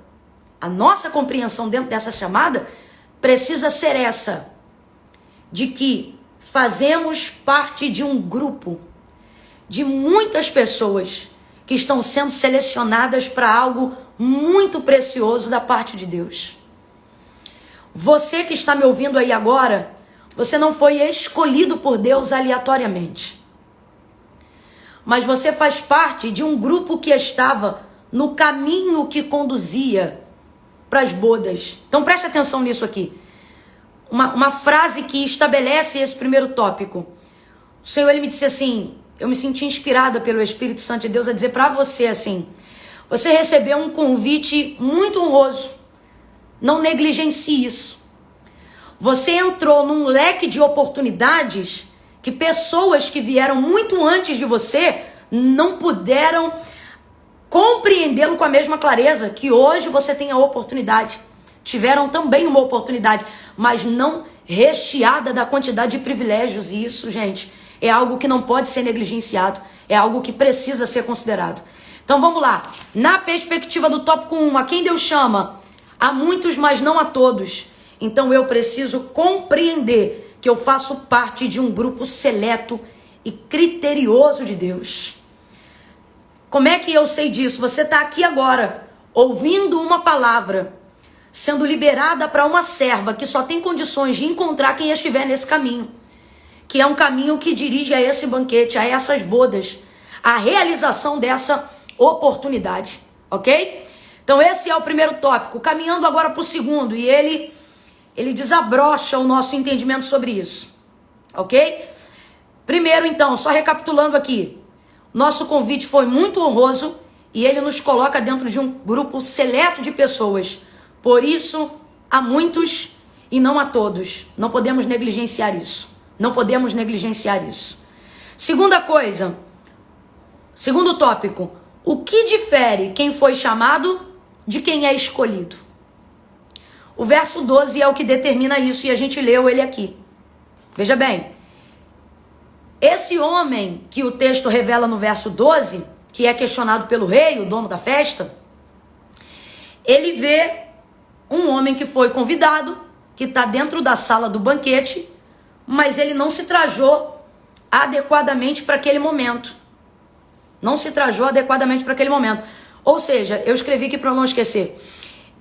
precisa ser essa, de que fazemos parte de um grupo de muitas pessoas que estão sendo selecionadas para algo muito precioso da parte de Deus. Você que está me ouvindo aí agora, você não foi escolhido por Deus aleatoriamente, mas você faz parte de um grupo que estava no caminho que conduzia para as bodas. Então preste atenção nisso aqui. Uma frase que estabelece esse primeiro tópico. O Senhor, ele me disse assim, eu me senti inspirada pelo Espírito Santo de Deus a dizer para você assim, você recebeu um convite muito honroso, não negligencie isso. Você entrou num leque de oportunidades que pessoas que vieram muito antes de você não puderam compreendê-lo com a mesma clareza que hoje você tem a oportunidade. Tiveram também uma oportunidade, mas não recheada da quantidade de privilégios. E isso, gente, é algo que não pode ser negligenciado. É algo que precisa ser considerado. Então vamos lá. Na perspectiva do tópico 1, a quem Deus chama? A muitos, mas não a todos. Então eu preciso compreender que eu faço parte de um grupo seleto e criterioso de Deus. Como é que eu sei disso? Você está aqui agora, ouvindo uma palavra, sendo liberada para uma serva que só tem condições de encontrar quem estiver nesse caminho, que é um caminho que dirige a esse banquete, a essas bodas, a realização dessa oportunidade, ok? Então esse é o primeiro tópico. Caminhando agora para o segundo, e ele desabrocha o nosso entendimento sobre isso, ok? Primeiro então, só recapitulando aqui, nosso convite foi muito honroso e ele nos coloca dentro de um grupo seleto de pessoas. Por isso, a muitos e não a todos. Não podemos negligenciar isso. Não podemos negligenciar isso. Segunda coisa, segundo tópico, o que difere quem foi chamado de quem é escolhido? O verso 12 é o que determina isso e a gente leu ele aqui. Veja bem, esse homem que o texto revela no verso 12, que é questionado pelo rei, o dono da festa, ele vê um homem que foi convidado, que está dentro da sala do banquete, mas ele não se trajou adequadamente para aquele momento. Não se trajou adequadamente para aquele momento. Ou seja, eu escrevi aqui para não esquecer.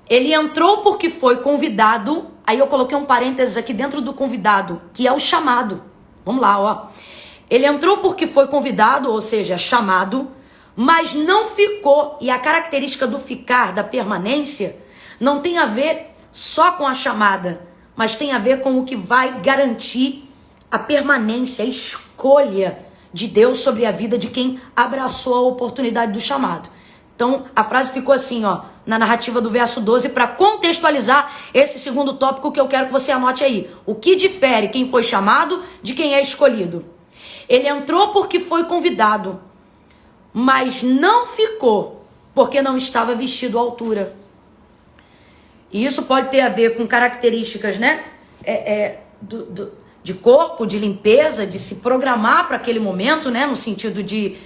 Ele entrou porque foi convidado. Aí eu coloquei um parênteses aqui dentro do convidado, que é o chamado. Vamos lá, ó. Ele entrou porque foi convidado, ou seja, chamado, mas não ficou. E a característica do ficar, da permanência, não tem a ver só com a chamada, mas tem a ver com o que vai garantir a permanência, a escolha de Deus sobre a vida de quem abraçou a oportunidade do chamado. Então, a frase ficou assim, ó, na narrativa do verso 12, para contextualizar esse segundo tópico que eu quero que você anote aí. O que difere quem foi chamado de quem é escolhido? Ele entrou porque foi convidado, mas não ficou porque não estava vestido à altura. E isso pode ter a ver com características, né? De corpo, de limpeza, de se programar para aquele momento, né? No sentido de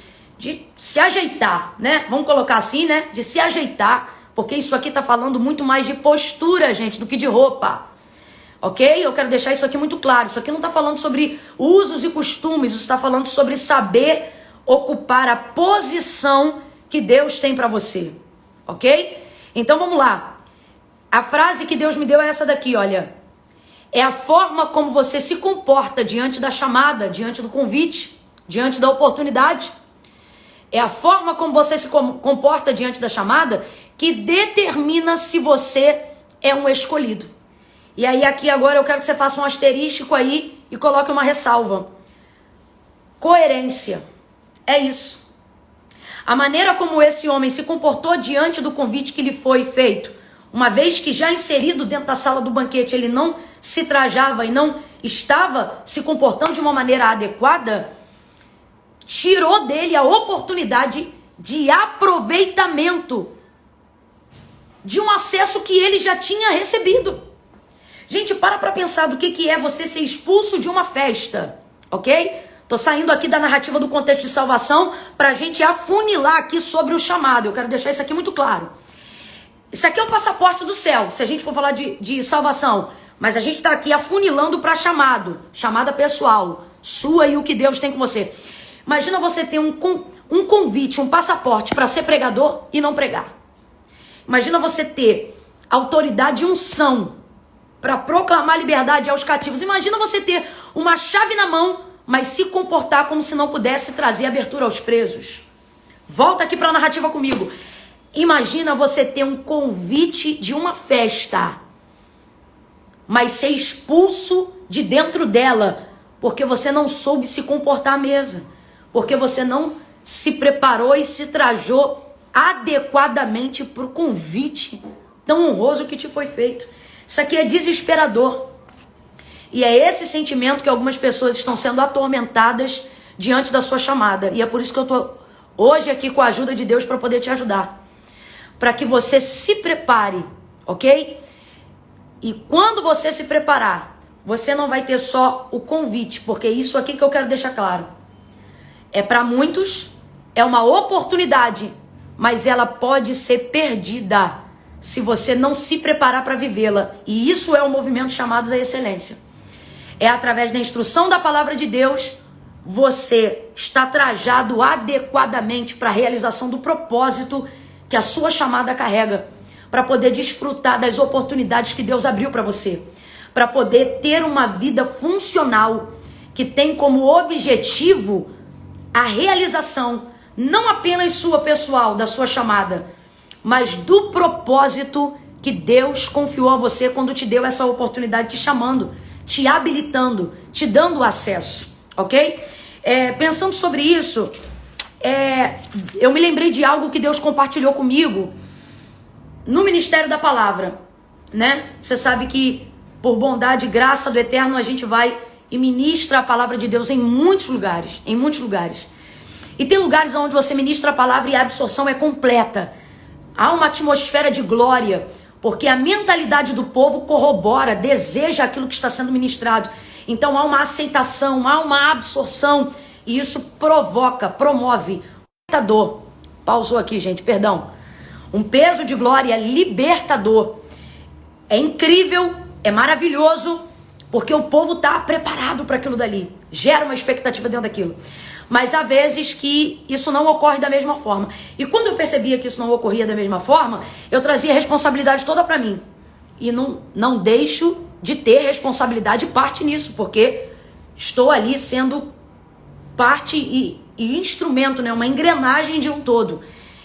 se ajeitar, né? Vamos colocar assim, né? De se ajeitar, porque isso aqui tá falando muito mais de postura, gente, do que de roupa. Ok? Eu quero deixar isso aqui muito claro. Isso aqui não tá falando sobre usos e costumes, isso está falando sobre saber ocupar a posição que Deus tem para você. Ok? Então vamos lá. A frase que Deus me deu é essa daqui, olha. É a forma como você se comporta diante da chamada, diante do convite, diante da oportunidade. É a forma como você se comporta diante da chamada que determina se você é um escolhido. E aí aqui agora eu quero que você faça um asterístico aí e coloque uma ressalva. Coerência. É isso. A maneira como esse homem se comportou diante do convite que lhe foi feito, uma vez que já inserido dentro da sala do banquete, ele não se trajava e não estava se comportando de uma maneira adequada, tirou dele a oportunidade de aproveitamento de um acesso que ele já tinha recebido. Gente, para pensar do que é você ser expulso de uma festa, ok? Tô saindo aqui da narrativa do contexto de salvação para a gente afunilar aqui sobre o chamado. Eu quero deixar isso aqui muito claro. Isso aqui é o passaporte do céu, se a gente for falar de salvação. Mas a gente está aqui afunilando para chamado, chamada pessoal, sua e o que Deus tem com você. Imagina você ter um convite, um passaporte para ser pregador e não pregar. Imagina você ter autoridade e unção para proclamar liberdade aos cativos. Imagina você ter uma chave na mão, mas se comportar como se não pudesse trazer abertura aos presos. Volta aqui para a narrativa comigo. Imagina você ter um convite de uma festa, mas ser expulso de dentro dela, porque você não soube se comportar à mesa, porque você não se preparou e se trajou adequadamente para o convite tão honroso que te foi feito. Isso aqui é desesperador. E é esse sentimento que algumas pessoas estão sendo atormentadas diante da sua chamada. E é por isso que eu estou hoje aqui com a ajuda de Deus para poder te ajudar. Para que você se prepare, ok? E quando você se preparar, você não vai ter só o convite, porque isso aqui que eu quero deixar claro. É para muitos, é uma oportunidade, mas ela pode ser perdida se você não se preparar para vivê-la. E isso é um movimento chamado à excelência. É através da instrução da palavra de Deus, você está trajado adequadamente para a realização do propósito que a sua chamada carrega, para poder desfrutar das oportunidades que Deus abriu para você, para poder ter uma vida funcional que tem como objetivo a realização, não apenas sua pessoal, da sua chamada, mas do propósito que Deus confiou a você quando te deu essa oportunidade, te chamando, te habilitando, te dando acesso, ok? Pensando sobre isso, eu me lembrei de algo que Deus compartilhou comigo no Ministério da Palavra, né? Você sabe que por bondade e graça do Eterno a gente vai e ministra a palavra de Deus em muitos lugares, E tem lugares onde você ministra a palavra e a absorção é completa. Há uma atmosfera de glória, porque a mentalidade do povo corrobora, deseja aquilo que está sendo ministrado. Então há uma aceitação, há uma absorção, e isso promove libertador. Pausou aqui, gente, perdão. Um peso de glória libertador. É incrível, é maravilhoso, porque o povo está preparado para aquilo dali, gera uma expectativa dentro daquilo. Mas há vezes que isso não ocorre da mesma forma. E quando eu percebia que isso não ocorria da mesma forma, eu trazia a responsabilidade toda para mim. E não deixo de ter responsabilidade e parte nisso, porque estou ali sendo parte e instrumento, né? Uma engrenagem de um todo.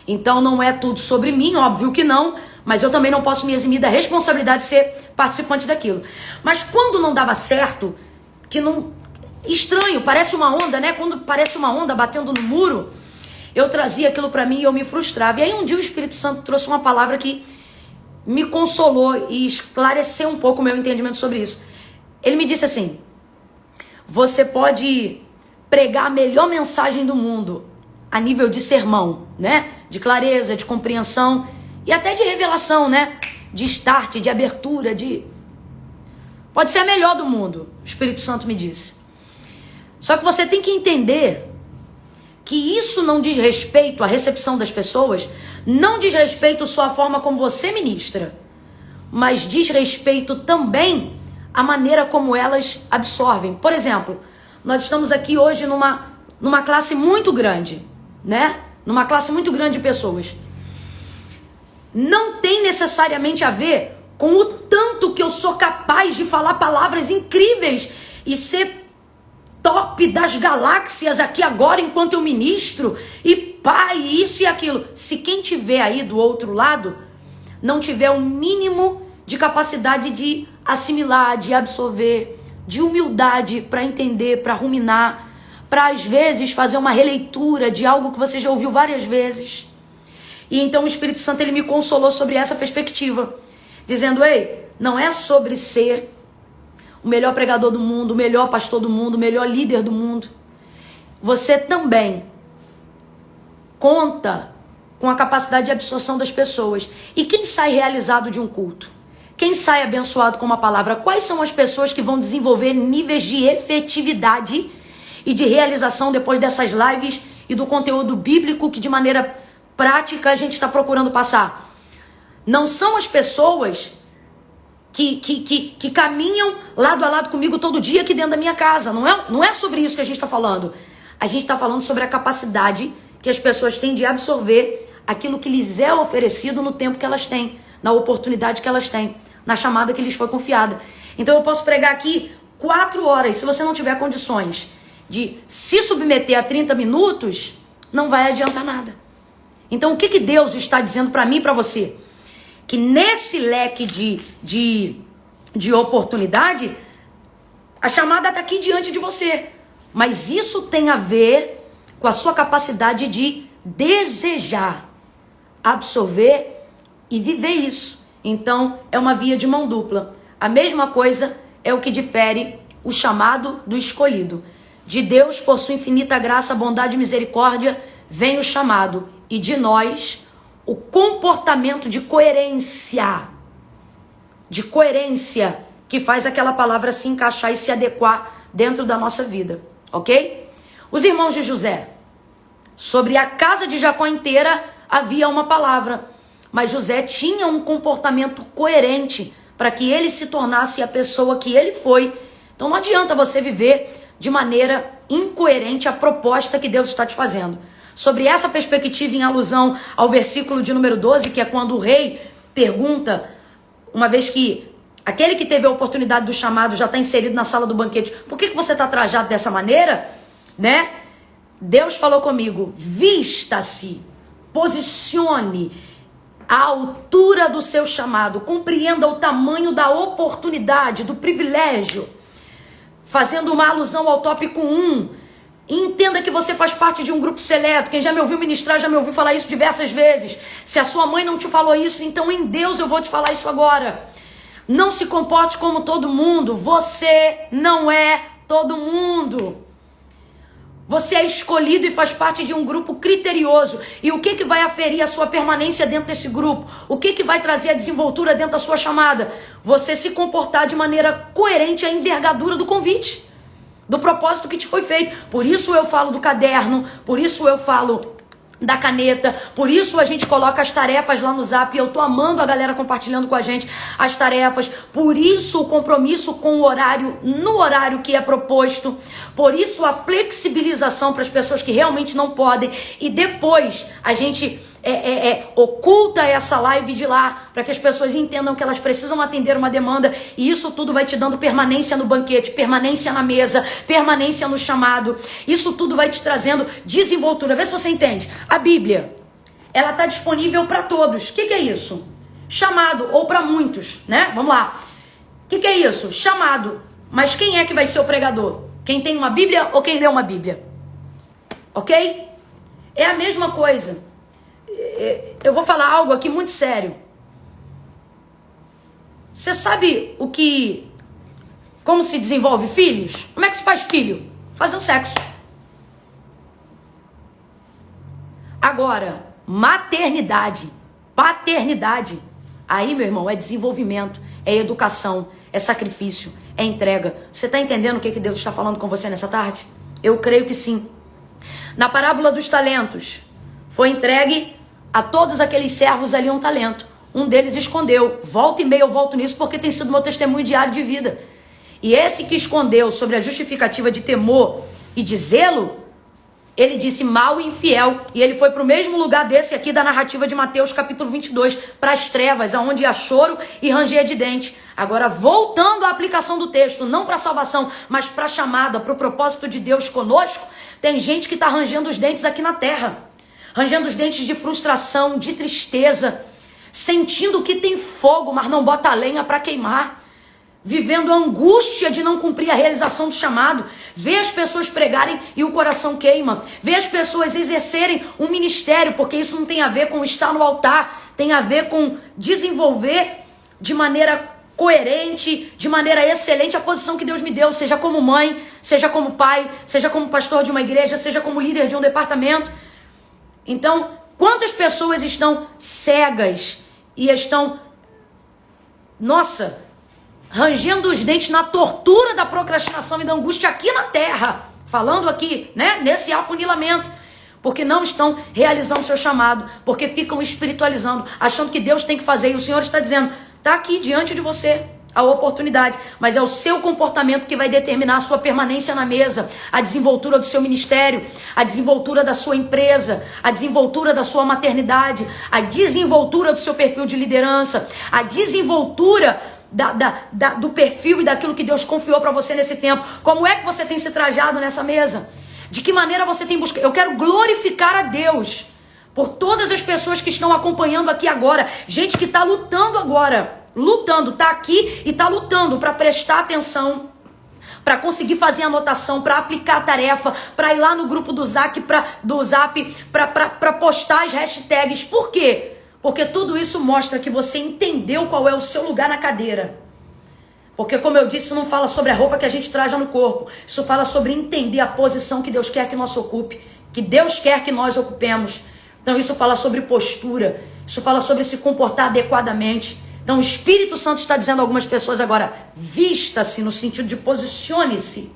Então não é tudo sobre mim, óbvio que não, mas eu também não posso me eximir da responsabilidade de ser participante daquilo. Mas quando não dava certo, que não... Estranho, parece uma onda, né? Quando parece uma onda batendo no muro, eu trazia aquilo pra mim e eu me frustrava. E aí um dia o Espírito Santo trouxe uma palavra que me consolou e esclareceu um pouco o meu entendimento sobre isso. Ele me disse assim: você pode pregar a melhor mensagem do mundo a nível de sermão, né? De clareza, de compreensão e até de revelação, né? De start, de abertura, de... Pode ser a melhor do mundo, o Espírito Santo me disse. Só que você tem que entender que isso não diz respeito à recepção das pessoas, não diz respeito só à forma como você ministra, mas diz respeito também à maneira como elas absorvem. Por exemplo, nós estamos aqui hoje numa classe muito grande, né? Numa classe muito grande de pessoas. Não tem necessariamente a ver com o tanto que eu sou capaz de falar palavras incríveis e ser top das galáxias aqui agora enquanto eu ministro, e pai, isso e aquilo. Se quem tiver aí do outro lado não tiver o mínimo de capacidade de assimilar, de absorver, de humildade para entender, para ruminar, para às vezes fazer uma releitura de algo que você já ouviu várias vezes. E então o Espírito Santo ele me consolou sobre essa perspectiva, dizendo: ei, não é sobre ser o melhor pregador do mundo, o melhor pastor do mundo, o melhor líder do mundo. Você também conta com a capacidade de absorção das pessoas. E quem sai realizado de um culto? Quem sai abençoado com uma palavra? Quais são as pessoas que vão desenvolver níveis de efetividade e de realização depois dessas lives e do conteúdo bíblico que de maneira prática a gente está procurando passar? Não são as pessoas que caminham lado a lado comigo todo dia aqui dentro da minha casa. Não é sobre isso que a gente está falando. A gente está falando sobre a capacidade que as pessoas têm de absorver aquilo que lhes é oferecido no tempo que elas têm, na oportunidade que elas têm, na chamada que lhes foi confiada. Então eu posso pregar aqui 4 horas. Se você não tiver condições de se submeter a 30 minutos, não vai adiantar nada. Então o que Deus está dizendo para mim e para você? Que nesse leque de oportunidade, a chamada está aqui diante de você. Mas isso tem a ver com a sua capacidade de desejar, absorver e viver isso. Então, é uma via de mão dupla. A mesma coisa é o que difere o chamado do escolhido. De Deus, por sua infinita graça, bondade e misericórdia, vem o chamado. E de nós, o comportamento de coerência que faz aquela palavra se encaixar e se adequar dentro da nossa vida, ok? Os irmãos de José, sobre a casa de Jacó inteira havia uma palavra, mas José tinha um comportamento coerente para que ele se tornasse a pessoa que ele foi. Então não adianta você viver de maneira incoerente a proposta que Deus está te fazendo. Sobre essa perspectiva, em alusão ao versículo de número 12, que é quando o rei pergunta, uma vez que aquele que teve a oportunidade do chamado já está inserido na sala do banquete, por que você está trajado dessa maneira? Né? Deus falou comigo: vista-se, posicione à altura do seu chamado, compreenda o tamanho da oportunidade, do privilégio, fazendo uma alusão ao tópico 1. Entenda que você faz parte de um grupo seleto. Quem já me ouviu ministrar, já me ouviu falar isso diversas vezes. Se a sua mãe não te falou isso, então em Deus eu vou te falar isso agora. Não se comporte como todo mundo. Você não é todo mundo. Você é escolhido e faz parte de um grupo criterioso. E o que vai aferir a sua permanência dentro desse grupo? O que vai trazer a desenvoltura dentro da sua chamada? Você se comportar de maneira coerente à envergadura do convite, do propósito que te foi feito. Por isso eu falo do caderno, por isso eu falo da caneta. Por isso a gente coloca as tarefas lá no Zap. Eu tô amando a galera compartilhando com a gente as tarefas. Por isso o compromisso com o horário, no horário que é proposto. Por isso a flexibilização para as pessoas que realmente não podem. E depois a gente oculta essa live de lá, para que as pessoas entendam que elas precisam atender uma demanda, e isso tudo vai te dando permanência no banquete, permanência na mesa, permanência no chamado. Isso tudo vai te trazendo desenvoltura. Vê se você entende. A Bíblia, ela está disponível para todos. O que é isso? Chamado, ou para muitos, né? Vamos lá. O que é isso? Chamado. Mas quem é que vai ser o pregador? Quem tem uma Bíblia ou quem lê uma Bíblia? Ok? É a mesma coisa. Eu vou falar algo aqui muito sério. Você sabe como se desenvolve filhos? Como é que se faz filho? Fazendo sexo. Agora, maternidade, paternidade, aí, meu irmão, é desenvolvimento, é educação, é sacrifício, é entrega. Você está entendendo o que Deus está falando com você nessa tarde? Eu creio que sim. Na parábola dos talentos, foi entregue a todos aqueles servos ali um talento. Um deles escondeu. Volta e meia eu volto nisso porque tem sido meu testemunho diário de vida. E esse que escondeu sobre a justificativa de temor e de zelo, ele disse mau e infiel. E ele foi para o mesmo lugar desse aqui da narrativa de Mateus capítulo 22, para as trevas, aonde há choro e ranger de dente. Agora, voltando à aplicação do texto, não para a salvação, mas para a chamada, para o propósito de Deus conosco, tem gente que está rangendo os dentes aqui na terra. Rangendo os dentes de frustração, de tristeza, sentindo que tem fogo, mas não bota a lenha para queimar, vivendo a angústia de não cumprir a realização do chamado. Vê as pessoas pregarem e o coração queima. Vê as pessoas exercerem um ministério, porque isso não tem a ver com estar no altar, tem a ver com desenvolver de maneira coerente, de maneira excelente a posição que Deus me deu, seja como mãe, seja como pai, seja como pastor de uma igreja, seja como líder de um departamento. Então, quantas pessoas estão cegas e estão, rangendo os dentes na tortura da procrastinação e da angústia aqui na terra, falando aqui, né, nesse afunilamento, porque não estão realizando seu chamado, porque ficam espiritualizando, achando que Deus tem que fazer, e o Senhor está dizendo, está aqui diante de você a oportunidade, mas é o seu comportamento que vai determinar a sua permanência na mesa, a desenvoltura do seu ministério, a desenvoltura da sua empresa, a desenvoltura da sua maternidade, a desenvoltura do seu perfil de liderança, a desenvoltura do perfil e daquilo que Deus confiou para você nesse tempo. Como é que você tem se trajado nessa mesa? De que maneira você tem buscado? Eu quero glorificar a Deus por todas as pessoas que estão acompanhando aqui agora, gente que está lutando agora, tá aqui e tá lutando para prestar atenção, para conseguir fazer anotação, para aplicar a tarefa, para ir lá no grupo do Zap, para postar as hashtags. Por quê? Porque tudo isso mostra que você entendeu qual é o seu lugar na cadeira. Porque, como eu disse, isso não fala sobre a roupa que a gente traja no corpo. Isso fala sobre entender a posição que Deus quer que nós ocupe, que Deus quer que nós ocupemos. Então isso fala sobre postura, isso fala sobre se comportar adequadamente. Então o Espírito Santo está dizendo a algumas pessoas agora, vista-se no sentido de posicione-se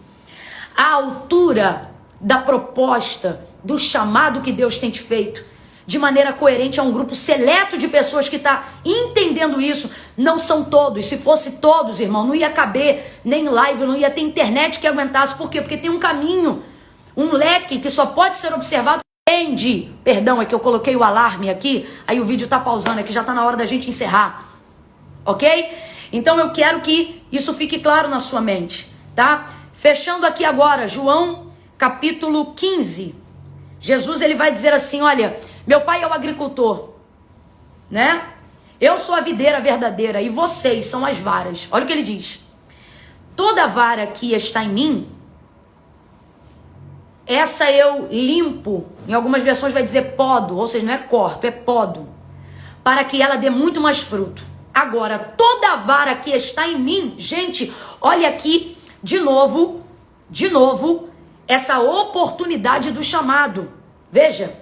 à altura da proposta, do chamado que Deus tem te feito, de maneira coerente a um grupo seleto de pessoas que está entendendo isso. Não são todos, se fosse todos, irmão, não ia caber nem live, não ia ter internet que aguentasse. Por quê? Porque tem um caminho, um leque que só pode ser observado. Perdão, é que eu coloquei o alarme aqui, aí o vídeo tá pausando, é que já tá na hora da gente encerrar. Ok? Então eu quero que isso fique claro na sua mente, tá? Fechando aqui agora, João capítulo 15. Jesus, ele vai dizer assim, olha, meu pai é o agricultor, né? Eu sou a videira verdadeira e vocês são as varas. Olha o que ele diz. Toda vara que está em mim, essa eu limpo. Em algumas versões vai dizer podo, ou seja, não é corto, é podo, para que ela dê muito mais fruto. Agora, toda vara que está em mim, gente, olha aqui de novo, essa oportunidade do chamado. Veja,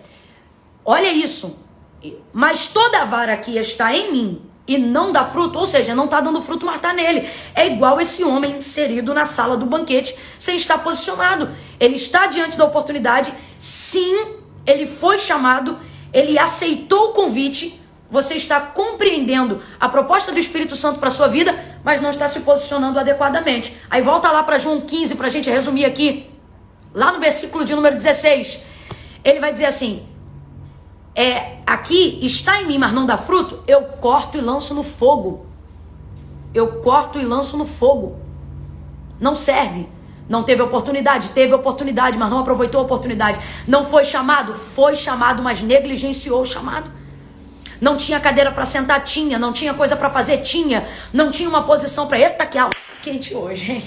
olha isso. Mas toda vara que está em mim e não dá fruto, ou seja, não está dando fruto, mas está nele. É igual esse homem inserido na sala do banquete, sem estar posicionado. Ele está diante da oportunidade, sim, ele foi chamado, ele aceitou o convite, você está compreendendo a proposta do Espírito Santo para a sua vida, mas não está se posicionando adequadamente. Aí volta lá para João 15, para a gente resumir aqui, lá no versículo de número 16, ele vai dizer assim, aqui está em mim, mas não dá fruto, eu corto e lanço no fogo. Eu corto e lanço no fogo. Não serve. Não teve oportunidade, mas não aproveitou a oportunidade. Não foi chamado, mas negligenciou o chamado. Não tinha cadeira para sentar, tinha. Não tinha coisa para fazer, tinha. Não tinha uma posição para... Eita, que aula quente hoje, hein?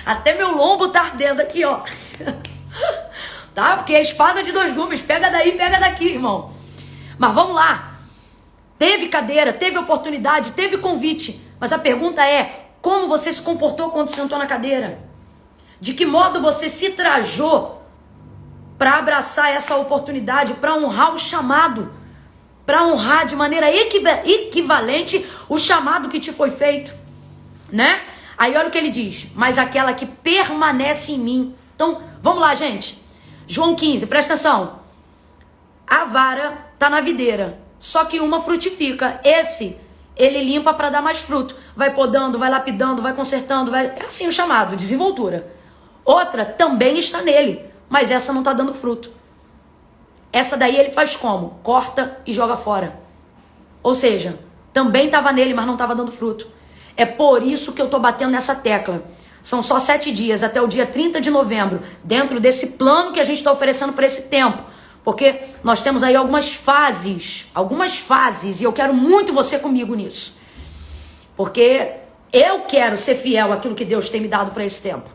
Até meu lombo tá ardendo aqui, ó. Tá? Porque é espada de dois gumes. Pega daí, pega daqui, irmão. Mas vamos lá. Teve cadeira, teve oportunidade, teve convite. Mas a pergunta é, como você se comportou quando sentou na cadeira? De que modo você se trajou para abraçar essa oportunidade, para honrar o chamado, para honrar de maneira equivalente o chamado que te foi feito, né? Aí olha o que ele diz, mas aquela que permanece em mim. Então, vamos lá, gente. João 15, presta atenção. A vara está na videira, só que uma frutifica. Ele limpa para dar mais fruto. Vai podando, vai lapidando, vai consertando. É assim o chamado, desenvoltura. Outra também está nele, mas essa não está dando fruto. Essa daí ele faz como? Corta e joga fora. Ou seja, também estava nele, mas não estava dando fruto. É por isso que eu estou batendo nessa tecla. São só 7 dias, até o dia 30 de novembro, dentro desse plano que a gente está oferecendo para esse tempo. Porque nós temos aí algumas fases, e eu quero muito você comigo nisso. Porque eu quero ser fiel àquilo que Deus tem me dado para esse tempo.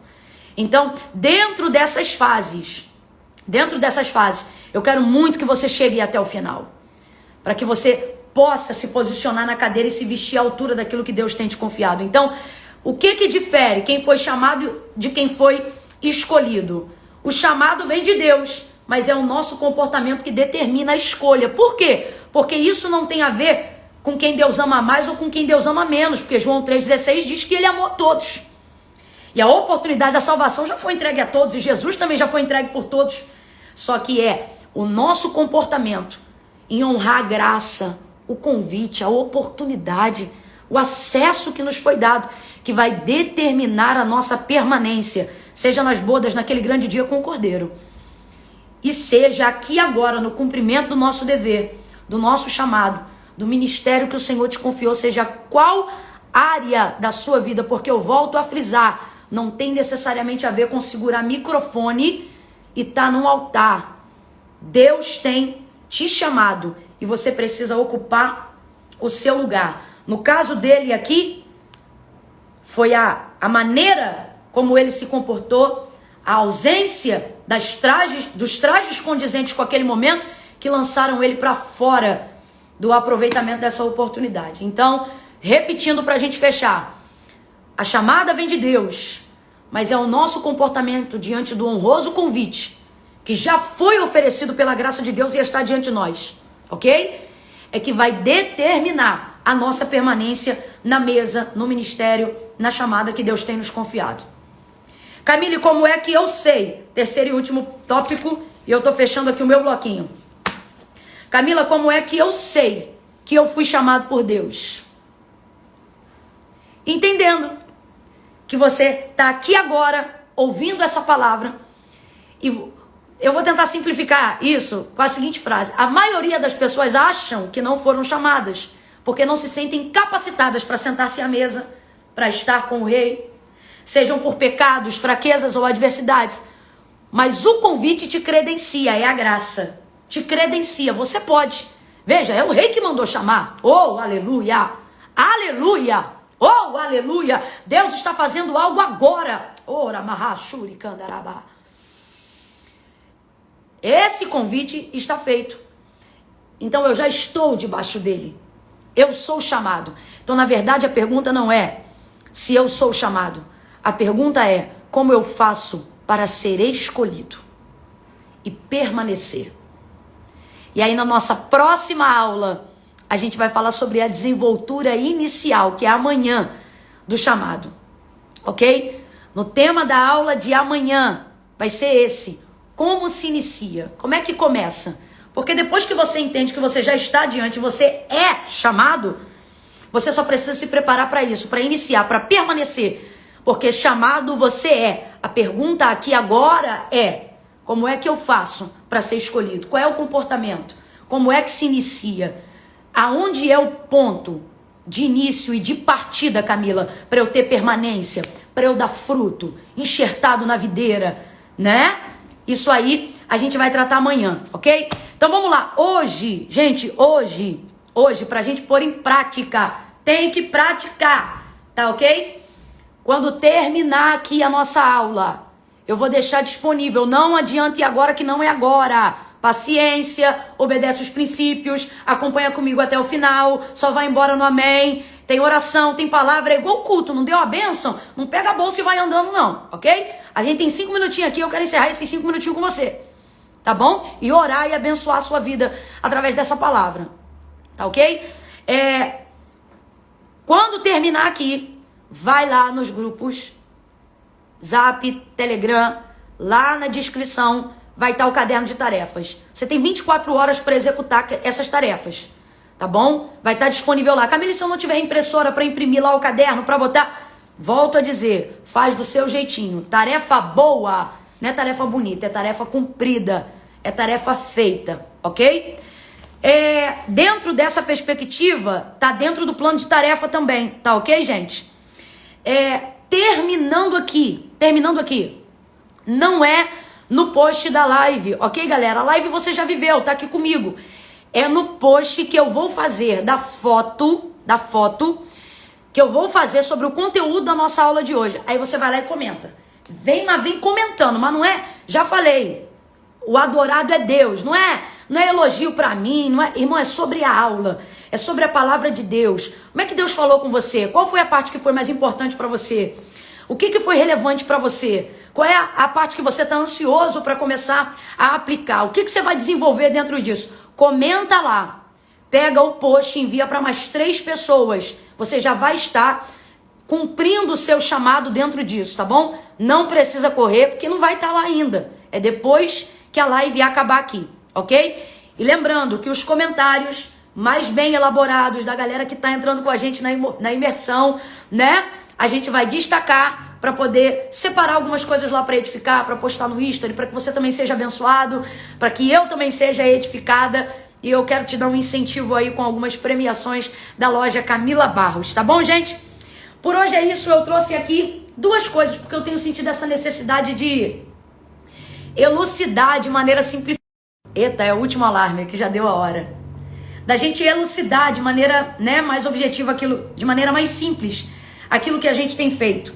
Então, dentro dessas fases, eu quero muito que você chegue até o final. Para que você possa se posicionar na cadeira e se vestir à altura daquilo que Deus tem te confiado. Então, o que difere quem foi chamado de quem foi escolhido? O chamado vem de Deus, mas é o nosso comportamento que determina a escolha. Por quê? Porque isso não tem a ver com quem Deus ama mais ou com quem Deus ama menos. Porque João 3,16 diz que ele amou a todos. E a oportunidade da salvação já foi entregue a todos. E Jesus também já foi entregue por todos. Só que é o nosso comportamento em honrar a graça, o convite, a oportunidade, o acesso que nos foi dado, que vai determinar a nossa permanência. Seja nas bodas, naquele grande dia com o Cordeiro. E seja aqui agora, no cumprimento do nosso dever, do nosso chamado, do ministério que o Senhor te confiou, seja qual área da sua vida, porque eu volto a frisar, não tem necessariamente a ver com segurar microfone e estar num altar. Deus tem te chamado e você precisa ocupar o seu lugar. No caso dele aqui, foi a maneira como ele se comportou, a ausência dos trajes condizentes com aquele momento que lançaram ele para fora do aproveitamento dessa oportunidade. Então, repetindo para a gente fechar, a chamada vem de Deus, mas é o nosso comportamento diante do honroso convite que já foi oferecido pela graça de Deus e está diante de nós, ok? É que vai determinar a nossa permanência na mesa, no ministério, na chamada que Deus tem nos confiado. Camille, como é que eu sei? Terceiro e último tópico, e eu tô fechando aqui o meu bloquinho. Camila, como é que eu sei que eu fui chamado por Deus? Entendendo que você tá aqui agora, ouvindo essa palavra, e eu vou tentar simplificar isso com a seguinte frase. A maioria das pessoas acham que não foram chamadas, porque não se sentem capacitadas para sentar-se à mesa, para estar com o rei, sejam por pecados, fraquezas ou adversidades. Mas o convite te credencia, é a graça. Te credencia, você pode. Veja, é o rei que mandou chamar. Oh, aleluia! Aleluia! Oh, aleluia! Deus está fazendo algo agora. Ora, mahashuri kandaraba. Esse convite está feito. Então eu já estou debaixo dele. Eu sou chamado. Então, na verdade, a pergunta não é se eu sou chamado. A pergunta é como eu faço para ser escolhido e permanecer. E aí, na nossa próxima aula, a gente vai falar sobre a desenvoltura inicial, que é amanhã do chamado. Ok? No tema da aula de amanhã vai ser esse. como se inicia? Como é que começa? Porque depois que você entende que você já está diante, você é chamado, você só precisa se preparar para isso, para iniciar, para permanecer. Porque chamado você é. A pergunta aqui agora é: como é que eu faço para ser escolhido? Qual é o comportamento? Como é que se inicia? Aonde é o ponto de início e de partida, Camila, para eu ter permanência, para eu dar fruto, enxertado na videira, né? Isso aí a gente vai tratar amanhã, ok? Então vamos lá. Hoje, gente, hoje, pra gente pôr em prática, tem que praticar, tá ok? Quando terminar aqui a nossa aula, eu vou deixar disponível. Não adianta ir agora que não é agora. Paciência, obedece os princípios, acompanha comigo até o final, só vai embora no amém. Tem oração, tem palavra, é igual culto, não deu a bênção? Não pega a bolsa e vai andando não, ok? A gente tem 5 minutinhos aqui, eu quero encerrar esses 5 minutinhos com você, tá bom? E orar e abençoar a sua vida através dessa palavra, tá ok? Quando terminar aqui, vai lá nos grupos, Zap, Telegram, lá na descrição vai estar o caderno de tarefas. Você tem 24 horas para executar essas tarefas, tá bom? Vai estar disponível lá. Camila, se eu não tiver impressora para imprimir lá o caderno, para botar... Volto a dizer, faz do seu jeitinho. Tarefa boa, não é tarefa bonita, é tarefa cumprida, é tarefa feita, ok? Dentro dessa perspectiva, tá dentro do plano de tarefa também, tá ok, gente? Terminando aqui, não é no post da live, ok, galera? A live você já viveu, tá aqui comigo. É no post que eu vou fazer da foto que eu vou fazer sobre o conteúdo da nossa aula de hoje. Aí você vai lá e comenta. Vem comentando, mas não é, já falei, o adorado é Deus, não é elogio pra mim, não é, irmão, é sobre a aula, é sobre a palavra de Deus. Como é que Deus falou com você? Qual foi a parte que foi mais importante pra você? O que foi relevante pra você? Qual é a parte que você está ansioso para começar a aplicar? O que você vai desenvolver dentro disso? Comenta lá. Pega o post e envia para mais 3 pessoas. Você já vai estar cumprindo o seu chamado dentro disso, tá bom? Não precisa correr, porque não vai estar lá ainda. É depois que a live acabar aqui, ok? E lembrando que os comentários mais bem elaborados da galera que está entrando com a gente na imersão, né? A gente vai destacar para poder separar algumas coisas lá para edificar, para postar no History, para que você também seja abençoado, para que eu também seja edificada. E eu quero te dar um incentivo aí com algumas premiações da loja Camila Barros, tá bom, gente? Por hoje é isso, eu trouxe aqui 2 coisas, porque eu tenho sentido essa necessidade de elucidar de maneira simplificada. Eita, é o último alarme, que já deu a hora. Da gente elucidar de maneira, né, mais objetiva, de maneira mais simples, aquilo que a gente tem feito.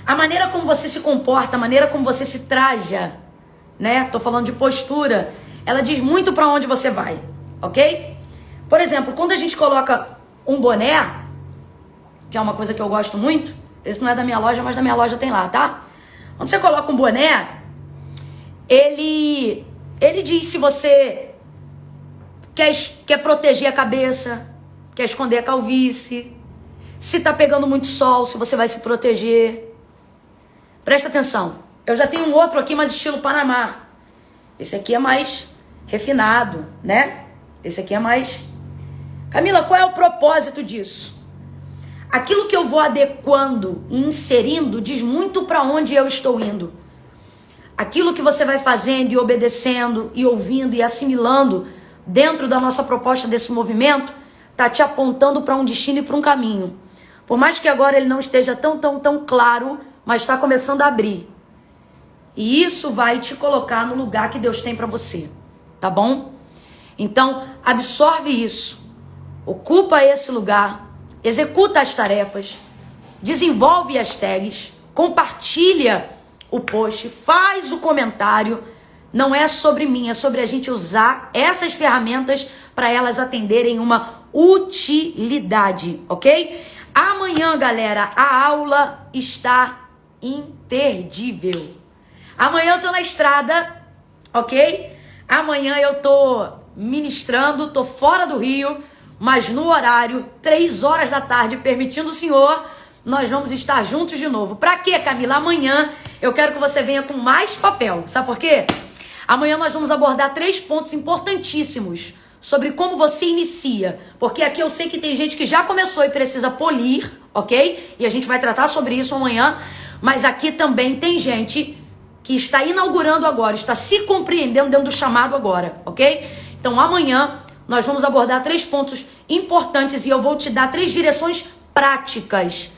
A maneira como você se comporta, a maneira como você se traja, né? Tô falando de postura, ela diz muito para onde você vai, ok? Por exemplo, quando a gente coloca um boné, que é uma coisa que eu gosto muito, esse não é da minha loja, mas da minha loja tem lá, tá? Quando você coloca um boné, ele diz se você quer proteger a cabeça, quer esconder a calvície, se tá pegando muito sol, se você vai se proteger. Presta atenção. Eu já tenho um outro aqui, mais estilo Panamá. Esse aqui é mais refinado, né? Esse aqui é mais... Camila, qual é o propósito disso? Aquilo que eu vou adequando e inserindo diz muito para onde eu estou indo. Aquilo que você vai fazendo e obedecendo e ouvindo e assimilando dentro da nossa proposta desse movimento tá te apontando para um destino e para um caminho. Por mais que agora ele não esteja tão claro, mas está começando a abrir. E isso vai te colocar no lugar que Deus tem para você, tá bom? Então, absorve isso, ocupa esse lugar, executa as tarefas, desenvolve as tags, compartilha o post, faz o comentário. Não é sobre mim, é sobre a gente usar essas ferramentas para elas atenderem uma utilidade, ok? Amanhã, galera, a aula está imperdível. Amanhã eu tô na estrada, ok? Amanhã eu tô ministrando, tô fora do Rio, mas no horário, 3 horas da tarde, permitindo o Senhor, nós vamos estar juntos de novo. Pra quê, Camila? Amanhã eu quero que você venha com mais papel. Sabe por quê? Amanhã nós vamos abordar 3 pontos importantíssimos sobre como você inicia. Porque aqui eu sei que tem gente que já começou e precisa polir, ok? E a gente vai tratar sobre isso amanhã. Mas aqui também tem gente que está inaugurando agora, está se compreendendo dentro do chamado agora, ok? Então amanhã nós vamos abordar 3 pontos importantes e eu vou te dar 3 direções práticas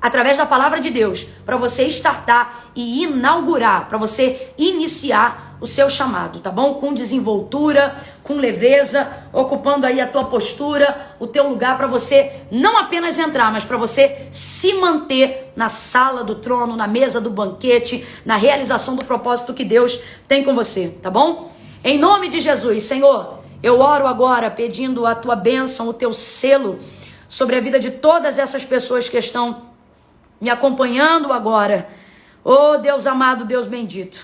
através da palavra de Deus para você startar e inaugurar, para você iniciar o seu chamado, tá bom? Com desenvoltura, com leveza, ocupando aí a tua postura, o teu lugar para você não apenas entrar, mas para você se manter na sala do trono, na mesa do banquete, na realização do propósito que Deus tem com você, tá bom? Em nome de Jesus, Senhor, eu oro agora pedindo a tua bênção, o teu selo sobre a vida de todas essas pessoas que estão me acompanhando agora. Oh Deus amado, Deus bendito,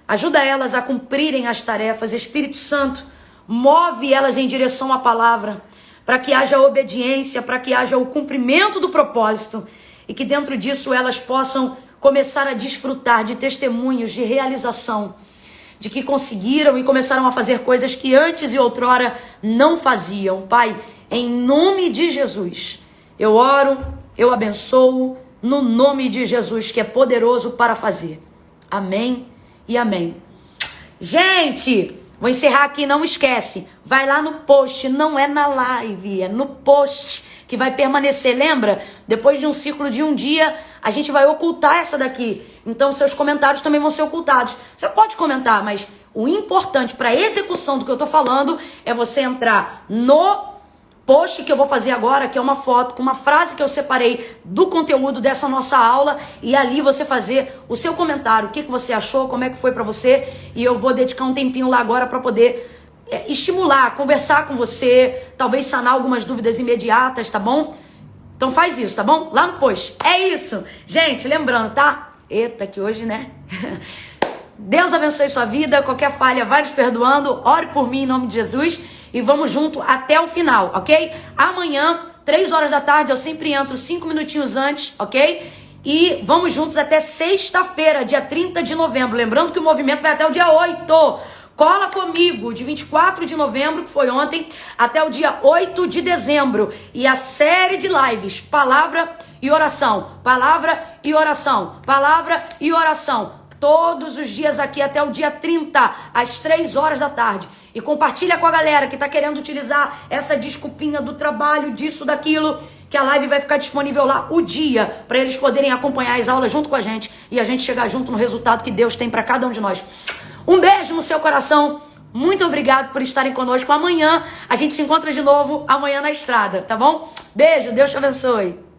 ajuda elas a cumprirem as tarefas. Espírito Santo, move elas em direção à palavra, para que haja obediência, para que haja o cumprimento do propósito e que dentro disso elas possam começar a desfrutar de testemunhos de realização, de que conseguiram e começaram a fazer coisas que antes e outrora não faziam. Pai, em nome de Jesus, eu oro, eu abençoo, no nome de Jesus, que é poderoso para fazer. Amém e amém. Gente, vou encerrar aqui, não esquece, vai lá no post, não é na live, é no post que vai permanecer, lembra? Depois de um ciclo de um dia, a gente vai ocultar essa daqui, então seus comentários também vão ser ocultados. Você pode comentar, mas o importante para a execução do que eu tô falando é você entrar no post que eu vou fazer agora, que é uma foto com uma frase que eu separei do conteúdo dessa nossa aula, e ali você fazer o seu comentário, o que você achou, como é que foi pra você, e eu vou dedicar um tempinho lá agora pra poder estimular, conversar com você, talvez sanar algumas dúvidas imediatas, tá bom? Então faz isso, tá bom? Lá no post. É isso. Gente, lembrando, tá? Eita, que hoje, né? Deus abençoe sua vida, qualquer falha vai nos perdoando, ore por mim em nome de Jesus. E vamos junto até o final, ok? Amanhã, 3 horas da tarde, eu sempre entro 5 minutinhos antes, ok? E vamos juntos até sexta-feira, dia 30 de novembro. Lembrando que o movimento vai até o dia 8. Cola comigo, de 24 de novembro, que foi ontem, até o dia 8 de dezembro. E a série de lives, palavra e oração, palavra e oração, palavra e oração. Todos os dias aqui até o dia 30, às 3 horas da tarde. E compartilha com a galera que tá querendo utilizar essa desculpinha do trabalho, disso, daquilo, que a live vai ficar disponível lá o dia, para eles poderem acompanhar as aulas junto com a gente e a gente chegar junto no resultado que Deus tem para cada um de nós. Um beijo no seu coração. Muito obrigado por estarem conosco. Amanhã a gente se encontra de novo, amanhã na estrada, tá bom? Beijo, Deus te abençoe.